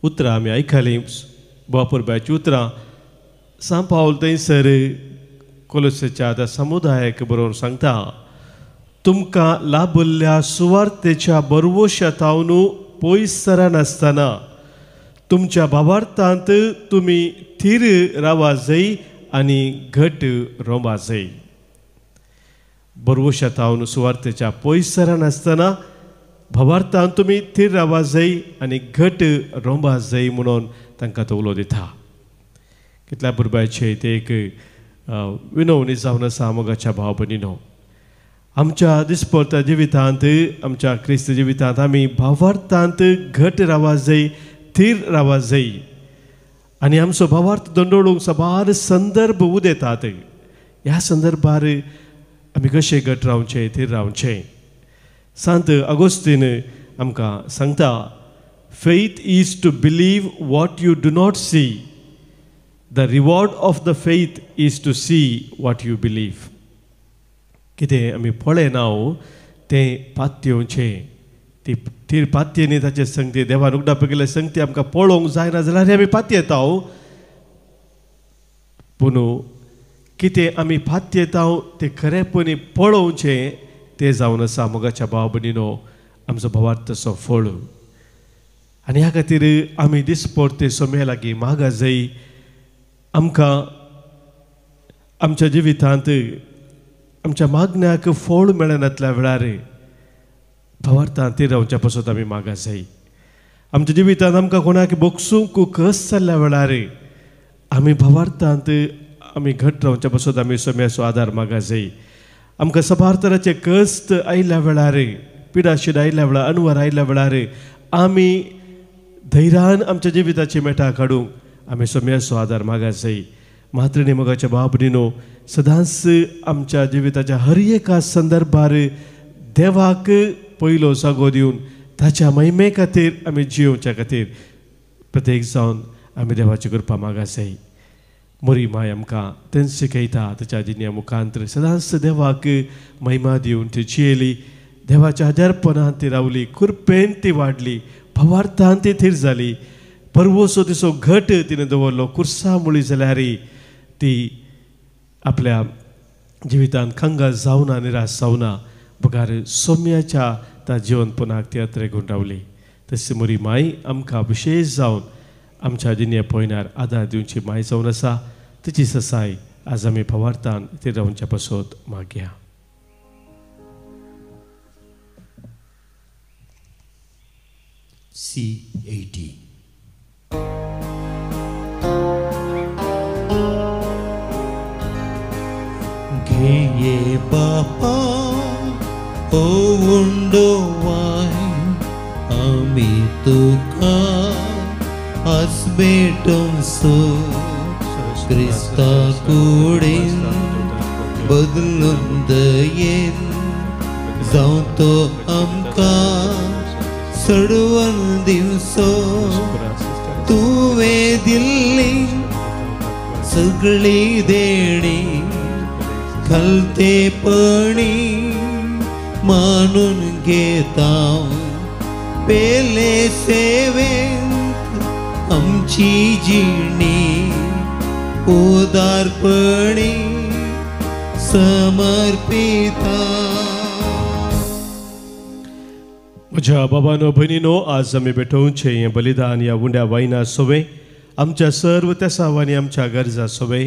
उतरां आमी आयकलीं. बोवापुरब्याची उतरां सान पावल थंयसर कोलोसेच्या त्या समुदायाक बरोवन सांगता, तुमकां लाभल्ल्या सुवार्तेच्या बरवोशातावन पयस सरानासतना तुमच्या भावार्थांत तुमी थीर रावा जाय आनी घट रोंबा जाय. बरवोशातावन सुवार्तेच्या पयस सरानासतना भावार्थांत तुमी थीर रावा जाय आनी घट रोंबा जाय म्हणून तांकां तो उलो दिता. कितल्या बुरबायचे ते एक विनवणी जावन आसा मोगाच्या भाव भयणीनो. आमच्या दिसपरत्या जिवितांत, आमच्या क्रिस्त जिवितांत आमी भावार्थांत घट रावा जाय, थीर रावा जाय आनी आमचो भावार्थ दंडोळूंक सबार संदर्भ उदेतात. ह्या संदर्भार आमी कशें घट रावचें, थीर रावचें. सांत अगोस्तीन आमकां सांगता, faith is to believe what you do not see. The reward of the faith is to see what you believe. कितें आमी पळय नाव तें पात्योचें. ती थीर पात्य न्ही ताचे संगती देवान उगडा पयले संगती आमकां पळोवंक जायना जाल्यार आमी पात्य येता. पूण कितें आमी पात्य येता तें खरेपणी पळोवचें तें जावन आसा मोगाच्या भाव भयणीनो आमचो भावार्थाचो फळ. आनी ह्या खातीर आमी दिसपरते सोम्या लागीं मागा जाय. आमकां आमच्या जिवितांत आमच्या मागण्याक फळ मेळनातल्या वेळार भावार्थांत थीर रावच्या पासून आमी मागा जाय. आमच्या जिवितांत आमकां कोणाक बोगसूंक कस जाल्ल्या वेळार आमी भावार्थांत आमी घट रावच्या पासून आमी सोम्याचो आदार मागा जाय. आमकां सबार तरांचे कश्ट आयिल्ल्या वेळार, पिडाशीड आयिल्ल्या वेळार, अणवर आयिल्ल्या वेळार आमी धैर्यान आमच्या जिविताची मेटा काडूंक आमी सोम्याचो आदार मागा जाय. मात्रिणी मोगाच्या भाव भयणीनो, सदांच आमच्या जिविताच्या हर एका संदर्भार देवाक पयलो जागो दिवन ताच्या महिमे खातीर आमी जियोवच्या खातीर प्रत्येक जावन आमी देवाची कृपा मागा जाय. मोरी माय आमकां तें शिकयता ताच्या जिन्या मुखांतर सदांच देवाक महिमा दिवन ती जियेली. देवाच्या हजारपणांत ती रावली, कृपेन ती वाडली, भावार्थांत ती थीर जाली. परवोसो तिचो घट तिणें दवरलो. कुर्सा मुळी जाल्यार ती आपल्या जिवितांत खंगाल जावना, निराश जावना. बगार सोम्याच्या त्या जिवनपणाक ती यात्रे घेवन रावली. तशी मोरी माय आमकां विशेश जावन आमच्या जिन्या पयण्यार आदार दिवची माय जावन आसा. तिची ससाय आज आमी भावार्थान थीर रावच्या पासत मागया. C80. घे बापा ओ उंडोवाय आमी तुका आज भेटून सो क्रिस्ता कुडीन बदलून दयेन जावं तो आमकां सडवण दिवसो तुवें दिल्ली सगळी देणी खलतेपणी मानून घेता पेले सेवेंत आमची जिणी उदारपणी समर्पिता. म्हज्या बाबानो भयणीनो, आज आमी भेटोवचे हें बलिदान ह्या उंड्या वायना सोवे आमच्या सर्व तेसांवांनी आमच्या गरजा सोवे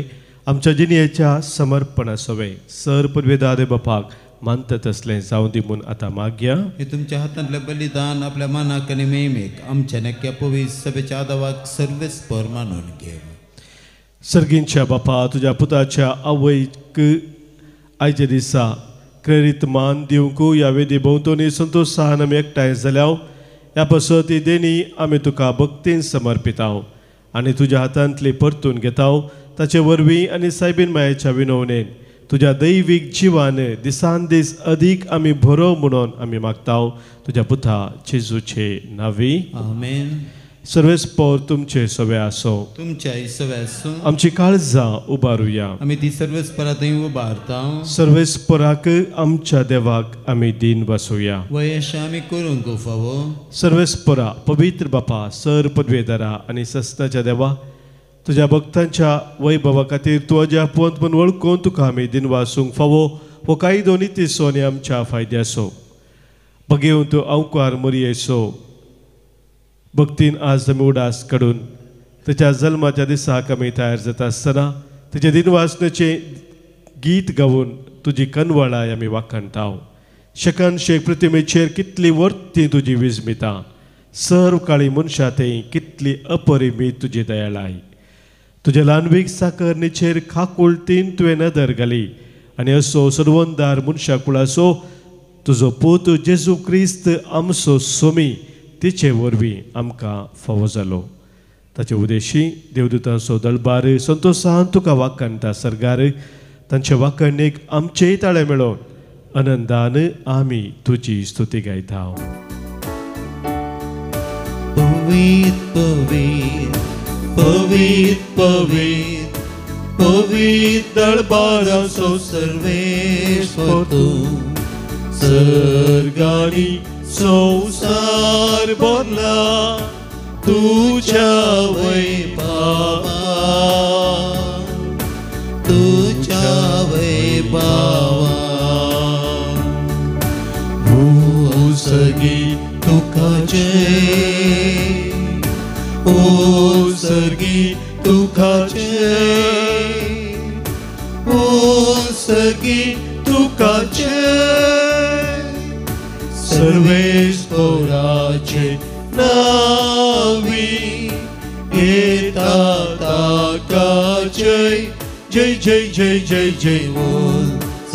आमच्या जिणेच्या समर्पणा सोवे सर पुर्वेदादे बापाक मानतात असलें जावं दी म्हूण आतां मागया. हे तुमच्या हातांतलें बलिदान आपल्या मनाक आनी मेमेक आमच्या नक्क्या पवित्र सभेच्या आदावाक सर्वेस्पर मानून घेव. सर्गींच्या बापा, तुज्या पुताच्या आवयक आयच्या दिसा क्रेरीत मान दिवंक ह्या वेदी भोंवतणी संतोशान आमी एकठांय जाल्याव ह्या पसती देणी आमी तुका भक्तीन समर्पिताव आनी तुज्या हातांतली परतून घेताव. ताचे वरवीं आनी सायबीन मायेच्या विनवणेन तुज्या दैवीक जिवान दिसान दीस अदीक आमी भरो म्हणून आमी मागताव तुज्या पुता जेजूचे नांवी. आमेन. सर्वेस्पर तुमचे सवे आसो. तुमच्या सव्यासो आमची काळजां उबारुया. आमी ती सर्वेस्परा थंय उबारता. सर्वेस्पराक आमच्या देवाक आमी दिन बसुया. वयश आमी करूंक फावो. सर्वेस्परा पवित्र बापा, सर पदवेदारा आनी सस्ताच्या देवा, तुज्या भक्तांच्या वैभवा खातीर तूं अजा पुंत म्हूण वळखून तुका आमी दिन वासूंक फावो हो काही दोनी तिसो आनी आमच्या फायद्याचो बगेवन तूं अवकार मरयेचो भक्तीन आज आमी उडास काडून त्याच्या जल्माच्या दिसाक आमी तयार जाता आसतना तेच्या दिनवासनेचे गीत गावून तुजी कनवळाय आमी वाखणटाव. शकन शेख प्रतिमेचेर कितली वर्ती तुजी विजमिता, सर्व काळी मनशां थंय कितली अपरिमीत तुजी दयाळाय. तुज्या ल्हानवीक साकरणेचेर खाकुळतीन तुवें नदर घाली आनी असो सर्वंदार मनशा कुळाचो तुजो पूत जेजू क्रिस्त आमचो सोमी तिचे वरवीं आमकां फावो जालो. ताचे उदेशी देवदूतांचो दळबार संतोशान तुका वाखणटा सरगार. तांचे वाखणणेक आमचेय ताळे मेळोन आनंदान आमी तुजी स्तुती गायता. पवित्र पवित्र पवित्र पवित्र पवित्र दळबाराचो सर्वेस्पर तूं सर्गानी संसार भरला तुझ्या वैभवान तुझ्या वैभवान ओ सर्गी तुका जय ओ सर्गी तुका जय ओ सर्गी तुका जय सर्वेस्पराचे नावी येता ताका जय जय जय जय जय जय ओ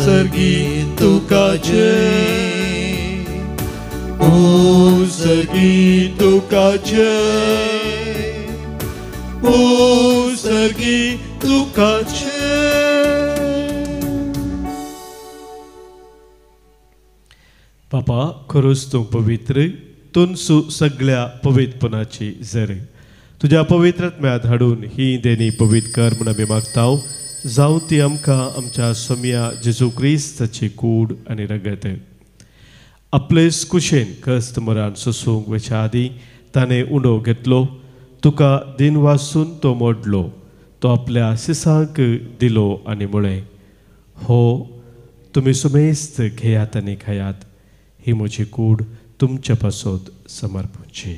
सर्गी तुका जय ओ सर्गी तुका जय ओ सर्गी तुका जय. बापा, खरोच तूं पवित्र, तुनसू सगळ्या पवित्रपणाची झर. तुज्या पवित्रात्म्यात हाडून ही देणी पवित्र कर म्हूण आमी मागताव. जावं ती आमकां आमच्या सोम्या जेजू क्रिस्ताची कूड आनी रगत. आपलेच कुशेन कस्त मरान सोसूंक वेच्या आदी ताणें उंडो घेतलो. तुका दिन वासून तो मोडलो. तो आपल्या सिसांक दिलो आनी म्हळें, हो तुमी सुमेस्त घेयात आनी खायात. ही म्हजी कूड तुमच्या पासत समर्पूची.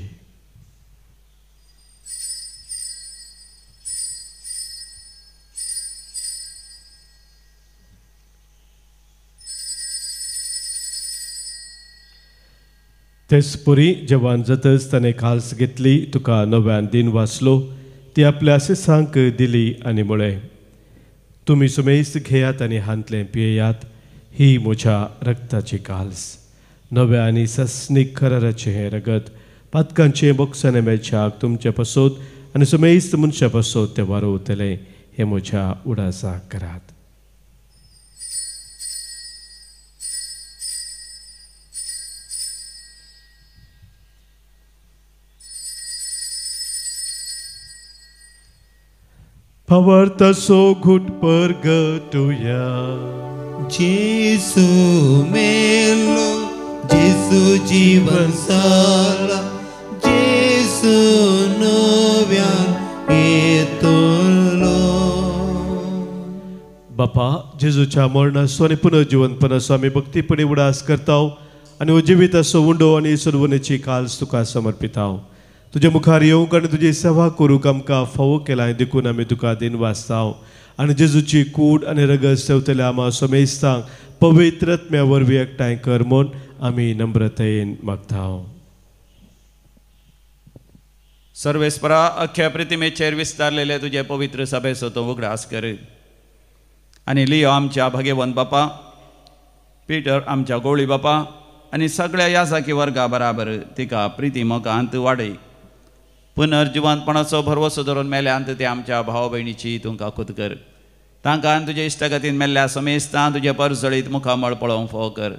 तेच परी जेवान जातच ताणें खाल्स घेतली. तुका नव्यान दिन वाचलो. ती आपल्या सिसांक दिली आनी म्हळें, तुमी सुमेस्त घेयात आनी हांतलें पियेयात. ही म्हज्या रक्ताची काल्स, नव्या आनी सस्नीक कराराचें हें रगत पातकांचे बोक्साने मेळच्याक तुमच्या पासत आनी सुमेस्त मनशा पासत तें वारोवतलें. हें म्हज्या उडासाक करात. भावार्थाचो घुट परगटुया. जेसू मेलो, जेसू जीवन साला, जेसू नव्यान येतलो. बापा, जेजूच्या मरणाचो आनी पुनर्जीवनपणाचो आमी भक्तीपणे उडास करताव आनी हो जिविताचो उंडो आनी सर्वनेची काल्स तुका समर्पिताव. तुजे मुखार येवंक आनी तुजी सेवा करूंक आमकां फावो केला देखून आमी तुका दिन वाचताव आनी जेजूची कूड आनी रगत सेवतल्या आमा समेस्तांक पवित्र आत्म्या वरवीं एकठांय कर म्हूण आमी नम्रतायेन मागताव. सर्वेस्परा अख्ख्या प्रतिमेचेर विस्तारलेले तुजे पवित्र सभेचो तो उगडास कर आनी लियो आमच्या भाग्यवंत बापा, पिटर आमच्या गोळी बापा आनी सगळ्या याजाकी वर्गा बराबर तिका प्रिती मोगांत वाडय. पुनर्जिवनपणाचो भरवसो धरून मेल्यांत ते आमच्या भाव भयणीची तुमकां खुद कर. तांकां तुजे इश्टगतीन मेल्ल्या समेस्तां तुजे परजळीत मुखामळ पळोवंक फोव कर.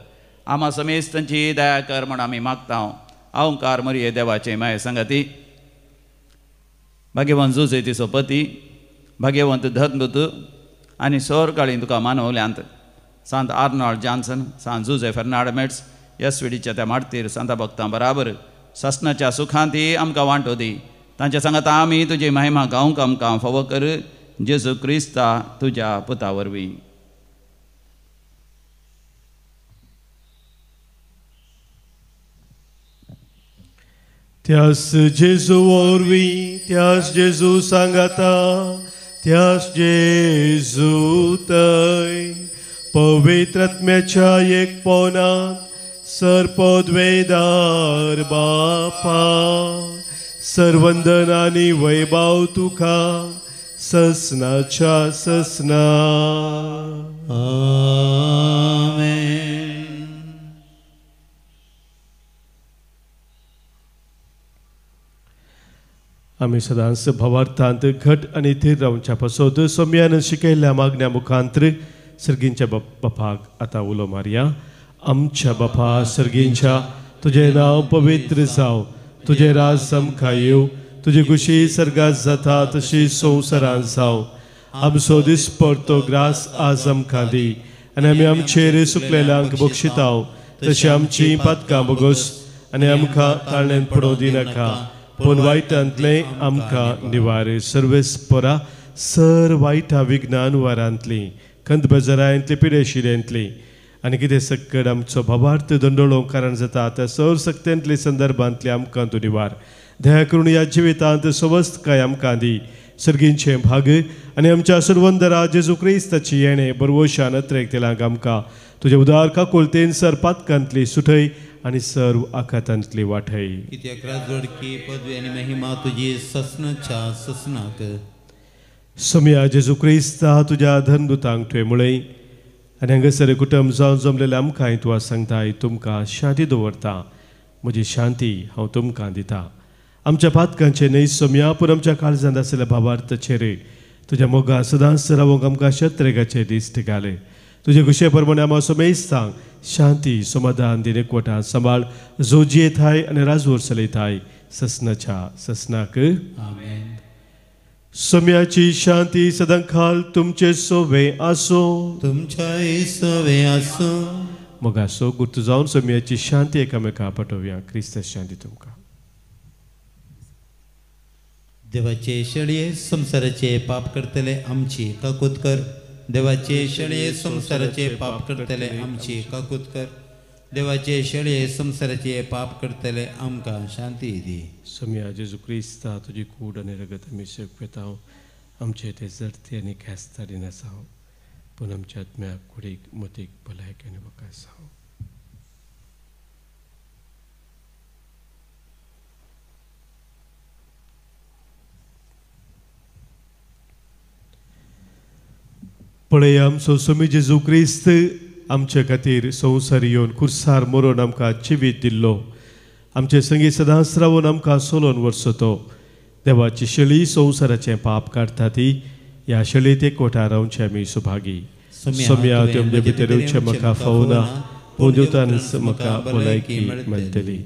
आमा समेस्तांची दया कर म्हण आमी मागतांव. अवंकार मरिये देवाचे माये संगती, भाग्यवंत जुजे तिचो पती, भाग्यवंत धनदूत आनी सोरकाळी तुका मानवल्यांत सांत आर्नॉल्ड जॉन्सन, सांत जुजे फेर्नांडमेट्स, यस्विडीच्या त्या माडतीर सांता भक्तां बराबर ससनाच्या सुखांती आमकां वांटो दी. तांच्या सांगात आमी तुजी महिमा गावंक आमकां फावो कर. जेजू क्रिस्ता तुज्या पुता वरवीं. त्यास जेजू वरवीं, त्यास जेजू सांगाता, त्यास जेजू थंय पवित्र आत्म्याच्या एकपणांत सर्पद्वेदार बापा, सर्वंदन आनी वैभव तुका ससनाच्या ससना. आमेन. आमी सदांच भावार्थांत घट आनी थीर रावच्या पासत सोम्यान शिकयल्ल्या मागण्या मुखांतर सर्गींच्या बापाक आतां उलो मारया. आमच्या बापा सर्गींच्या, तुजें नांव पवित्र जावं, तुजें राज समखा येवं, तुजी खुशी सर्गात जाता तशी संवसारांत जावं. आमचो दिसपडतो ग्रास आज आमकां दी आनी आमी आमचेर सुकलेल्यांक बक्षिताव तशी आमची पातकां बोगोस आनी आमकां ताळणेन पडोवं दिनाका, पूण वायटांतले आमकां निवार. सर्वेस्परा सर वायटा विघ्नान वारांतली, खंत बेजारांतली, पिडेशिऱ्यांतली आनी कितें सक्कड आमचो भावार्थ दंडोळोवंक कारण जाता त्या सर सक्तेंतली संदर्भांतली आमकां तूं निवार. दया करून ह्या जिवितांत सवस्थकाय आमकां दी. सर्गींचे भाग आनी आमच्या सर्वंदरा जेजू क्रिस्ताची येणे बरवशान नत्रेक तेलांक आमकां तुजे उदार काकुळतेन सर पातकांतली सुटय आनी सर्व आखातांतली वाटय. कित्याक राजवडकी पदवी आनी महिमा तुजी ससनाच्या ससनाक. सोम्या जेजू क्रिस्ता तुज्या धनदुतांक तुवें मुळय आनी हांगासर कुटुंब जावन जमलेले आमकांय तूं सांगताय तुमकां शांती दवरता. म्हजी शांती हांव तुमकां दिता. आमच्या पातकांचे न्हय सोम्या, पूण आमच्या काळजांत आसलेल्या भावार्थाचेर तुज्या मोगा सदांच रावंक आमकां शत्रेगाचे दिश्ट घाले. तुजे कुशे प्रमाणे आमी समेस्तांक शांती समाधान दिन एकवटांत सांबाळ जोजयेताय आनी राजवट चलयताय ससनाच्या ससनाक. आमेन. सोम्याची शांती सदांखाल तुमचे सोवे आसो. तुमच्याय सोवे आसो. मोगासो गुर्त जावन सोम्याची शांती एकामेका पाठोवया. क्रिस्त शांती तुमकां. देवाचे शेळये संसाराचे पाप करतले आमची काकूत कर. देवाचे शेळये संसाराचे पाप करतले आमची काकूत कर. देवाचे शेळये संसाराचे पाप करतले आमकां शांती दी. सोम्या जेजू क्रिस्ता तुजी कूड आनी रगत आमी सेवताव. आमचे ते जडते आनी ख्यास्ता दिनासाव, पूण आमच्या आत्म्याक कुडीक मतीक भलायकी आनी वकास जावं. पळय आमचो सोमी जेजू क्रिस्त आमचे खातीर संवसार येवन कुर्सार मरोन आमकां जिवीत दिल्लो. आमचे संगी सदांच रावून आमकां सोलोवन व्हरचो तो. देवाची शेळी संवसाराचें पाप काडटा ती. ह्या शेळयेत एकवटा रावचे आमी सुभागी. सोम्या त्यो आमचे भितर येवचें म्हाका फावना, पूण देवतान म्हाका भलायकी मेळटली.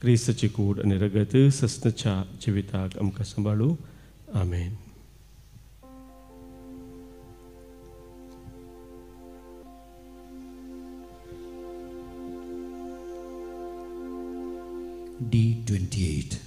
क्रिस्ताची कूड आनी रगत ससनाच्या जिविताक आमकां सांबाळू. आमेन. D28.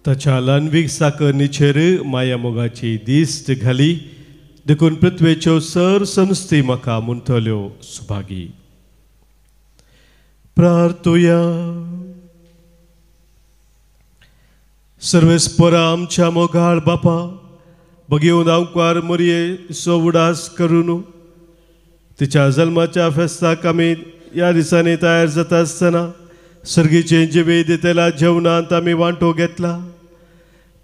ताच्या लानवीक साकरणीचेर माया मोगाची दिस्त घाली देखून पृथ्वेच्यो सर संस्थी म्हाका म्हणटल्यो सुभागी. प्रार्थुया. सर्वेस्परा आमच्या मोगाळ बापा बगेवन आंवकार मरये सो उडास करून तिच्या जल्माच्या फेस्ताक आमी ह्या दिसांनी तयार जाता आसतना सर्गीचे जिवीत दितेल्या जेवणांत आमी वांटो घेतला.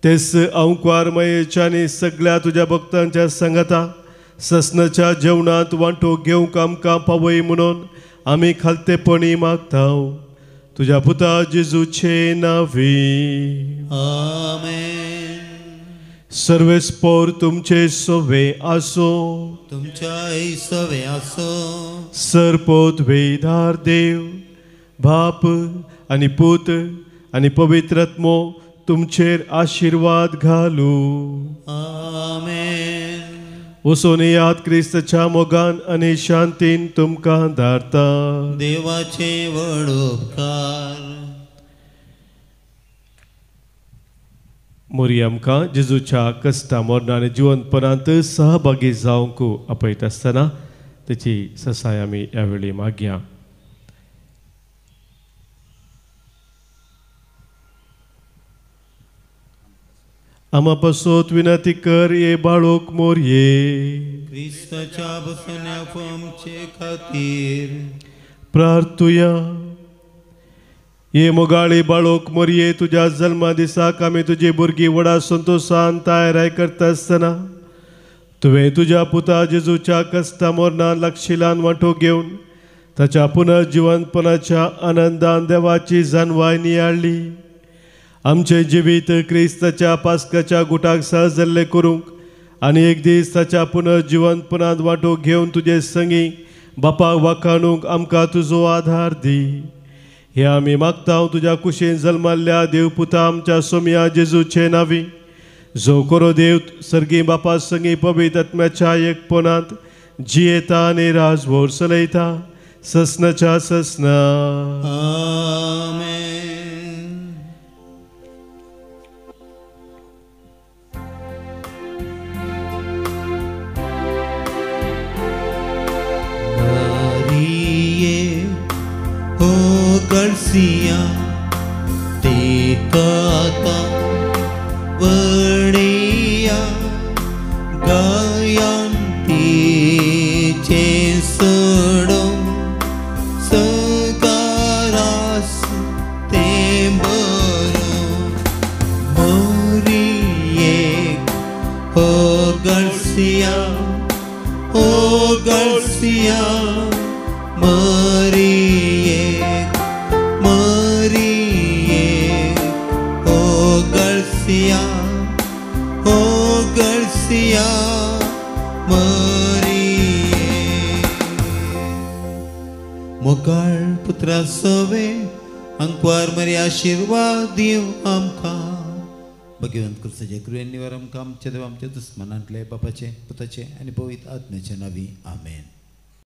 तेच आंवकार मयेच्या आनी सगळ्या तुज्या भक्तांच्या संगता ससनाच्या जेवणांत वांटो घेवंक आमकां पावय म्हणून आमी खालतेपणी मागतांव तुज्या पुता जेजूचे नांवी. आमेन. सर्वेस्पोर तुमचे सोवे आसो. तुमच्याय सोवे आसो. सरपोत वेदार देव बाप आनी पूत आनी पवित्रात्मो तुमचेर आशीर्वाद घालू. आमेन. वचून याद क्रिस्ताच्या मोगान आनी शांतीन तुमकां धारता. देवाचे व्हड उपकार. मोरी आमकां जेजूच्या कश्टा मरणा आनी जिवंतपणांत सहभागी जावंक आपयत आसतना तेची ससाय आमी ह्या वेळी मागया. आमा पासोत विनंती कर ये बाळोक मोरये. क्रिस्ताच्या बसण्याक आमचे खातीर प्रार्थुया. ये मोगाळी बाळोक मोरये तुज्या जल्मा दिसाक आमी तुजी भुरगीं व्हडा संतोशान तयाराय करता आसतना तुवें तुज्या पुता जेजूच्या कश्टा मरणान लागशिलान वांटो घेवन ताच्या पुनर्जिवंतपणाच्या आनंदान देवाची जाणवाय नियाळ्ळी. आमचे जिवीत क्रिस्ताच्या पास्काच्या गुटाक सहजल्ले करूंक आनी एक दीस ताच्या पुनर्जिवंतपणांत वांटो घेवन तुजे संगी बापाक वाखाणूंक आमकां तुजो आधार दी. हे आमी मागतांव तुज्या कुशीन जल्माल्ल्या देवपुता आमच्या सोम्या जेजूचे नांवी जो कोरो देव सर्गी बापा संगी पवित्र आत्म्याच्या एकपणांत जियेता आनी राजभोर चलयता ससनाच्या ससना. आमेन. Garcia te kata वडिया गायांती चे सोडून सकारास ते बरो मोरिये हो गर्सिया मरिये Garcia Marie मोगाळ पुत्रा सवे अंकवार मरी आशीर्वाद दिव आमकां भगवंत कृष्णाचे कृपेन निवार आमकां आमच्या देवा आमच्या दुस्मनांतले बापाचे पुताचे आनी पवित्र आत्म्याचे नांवी आमेन.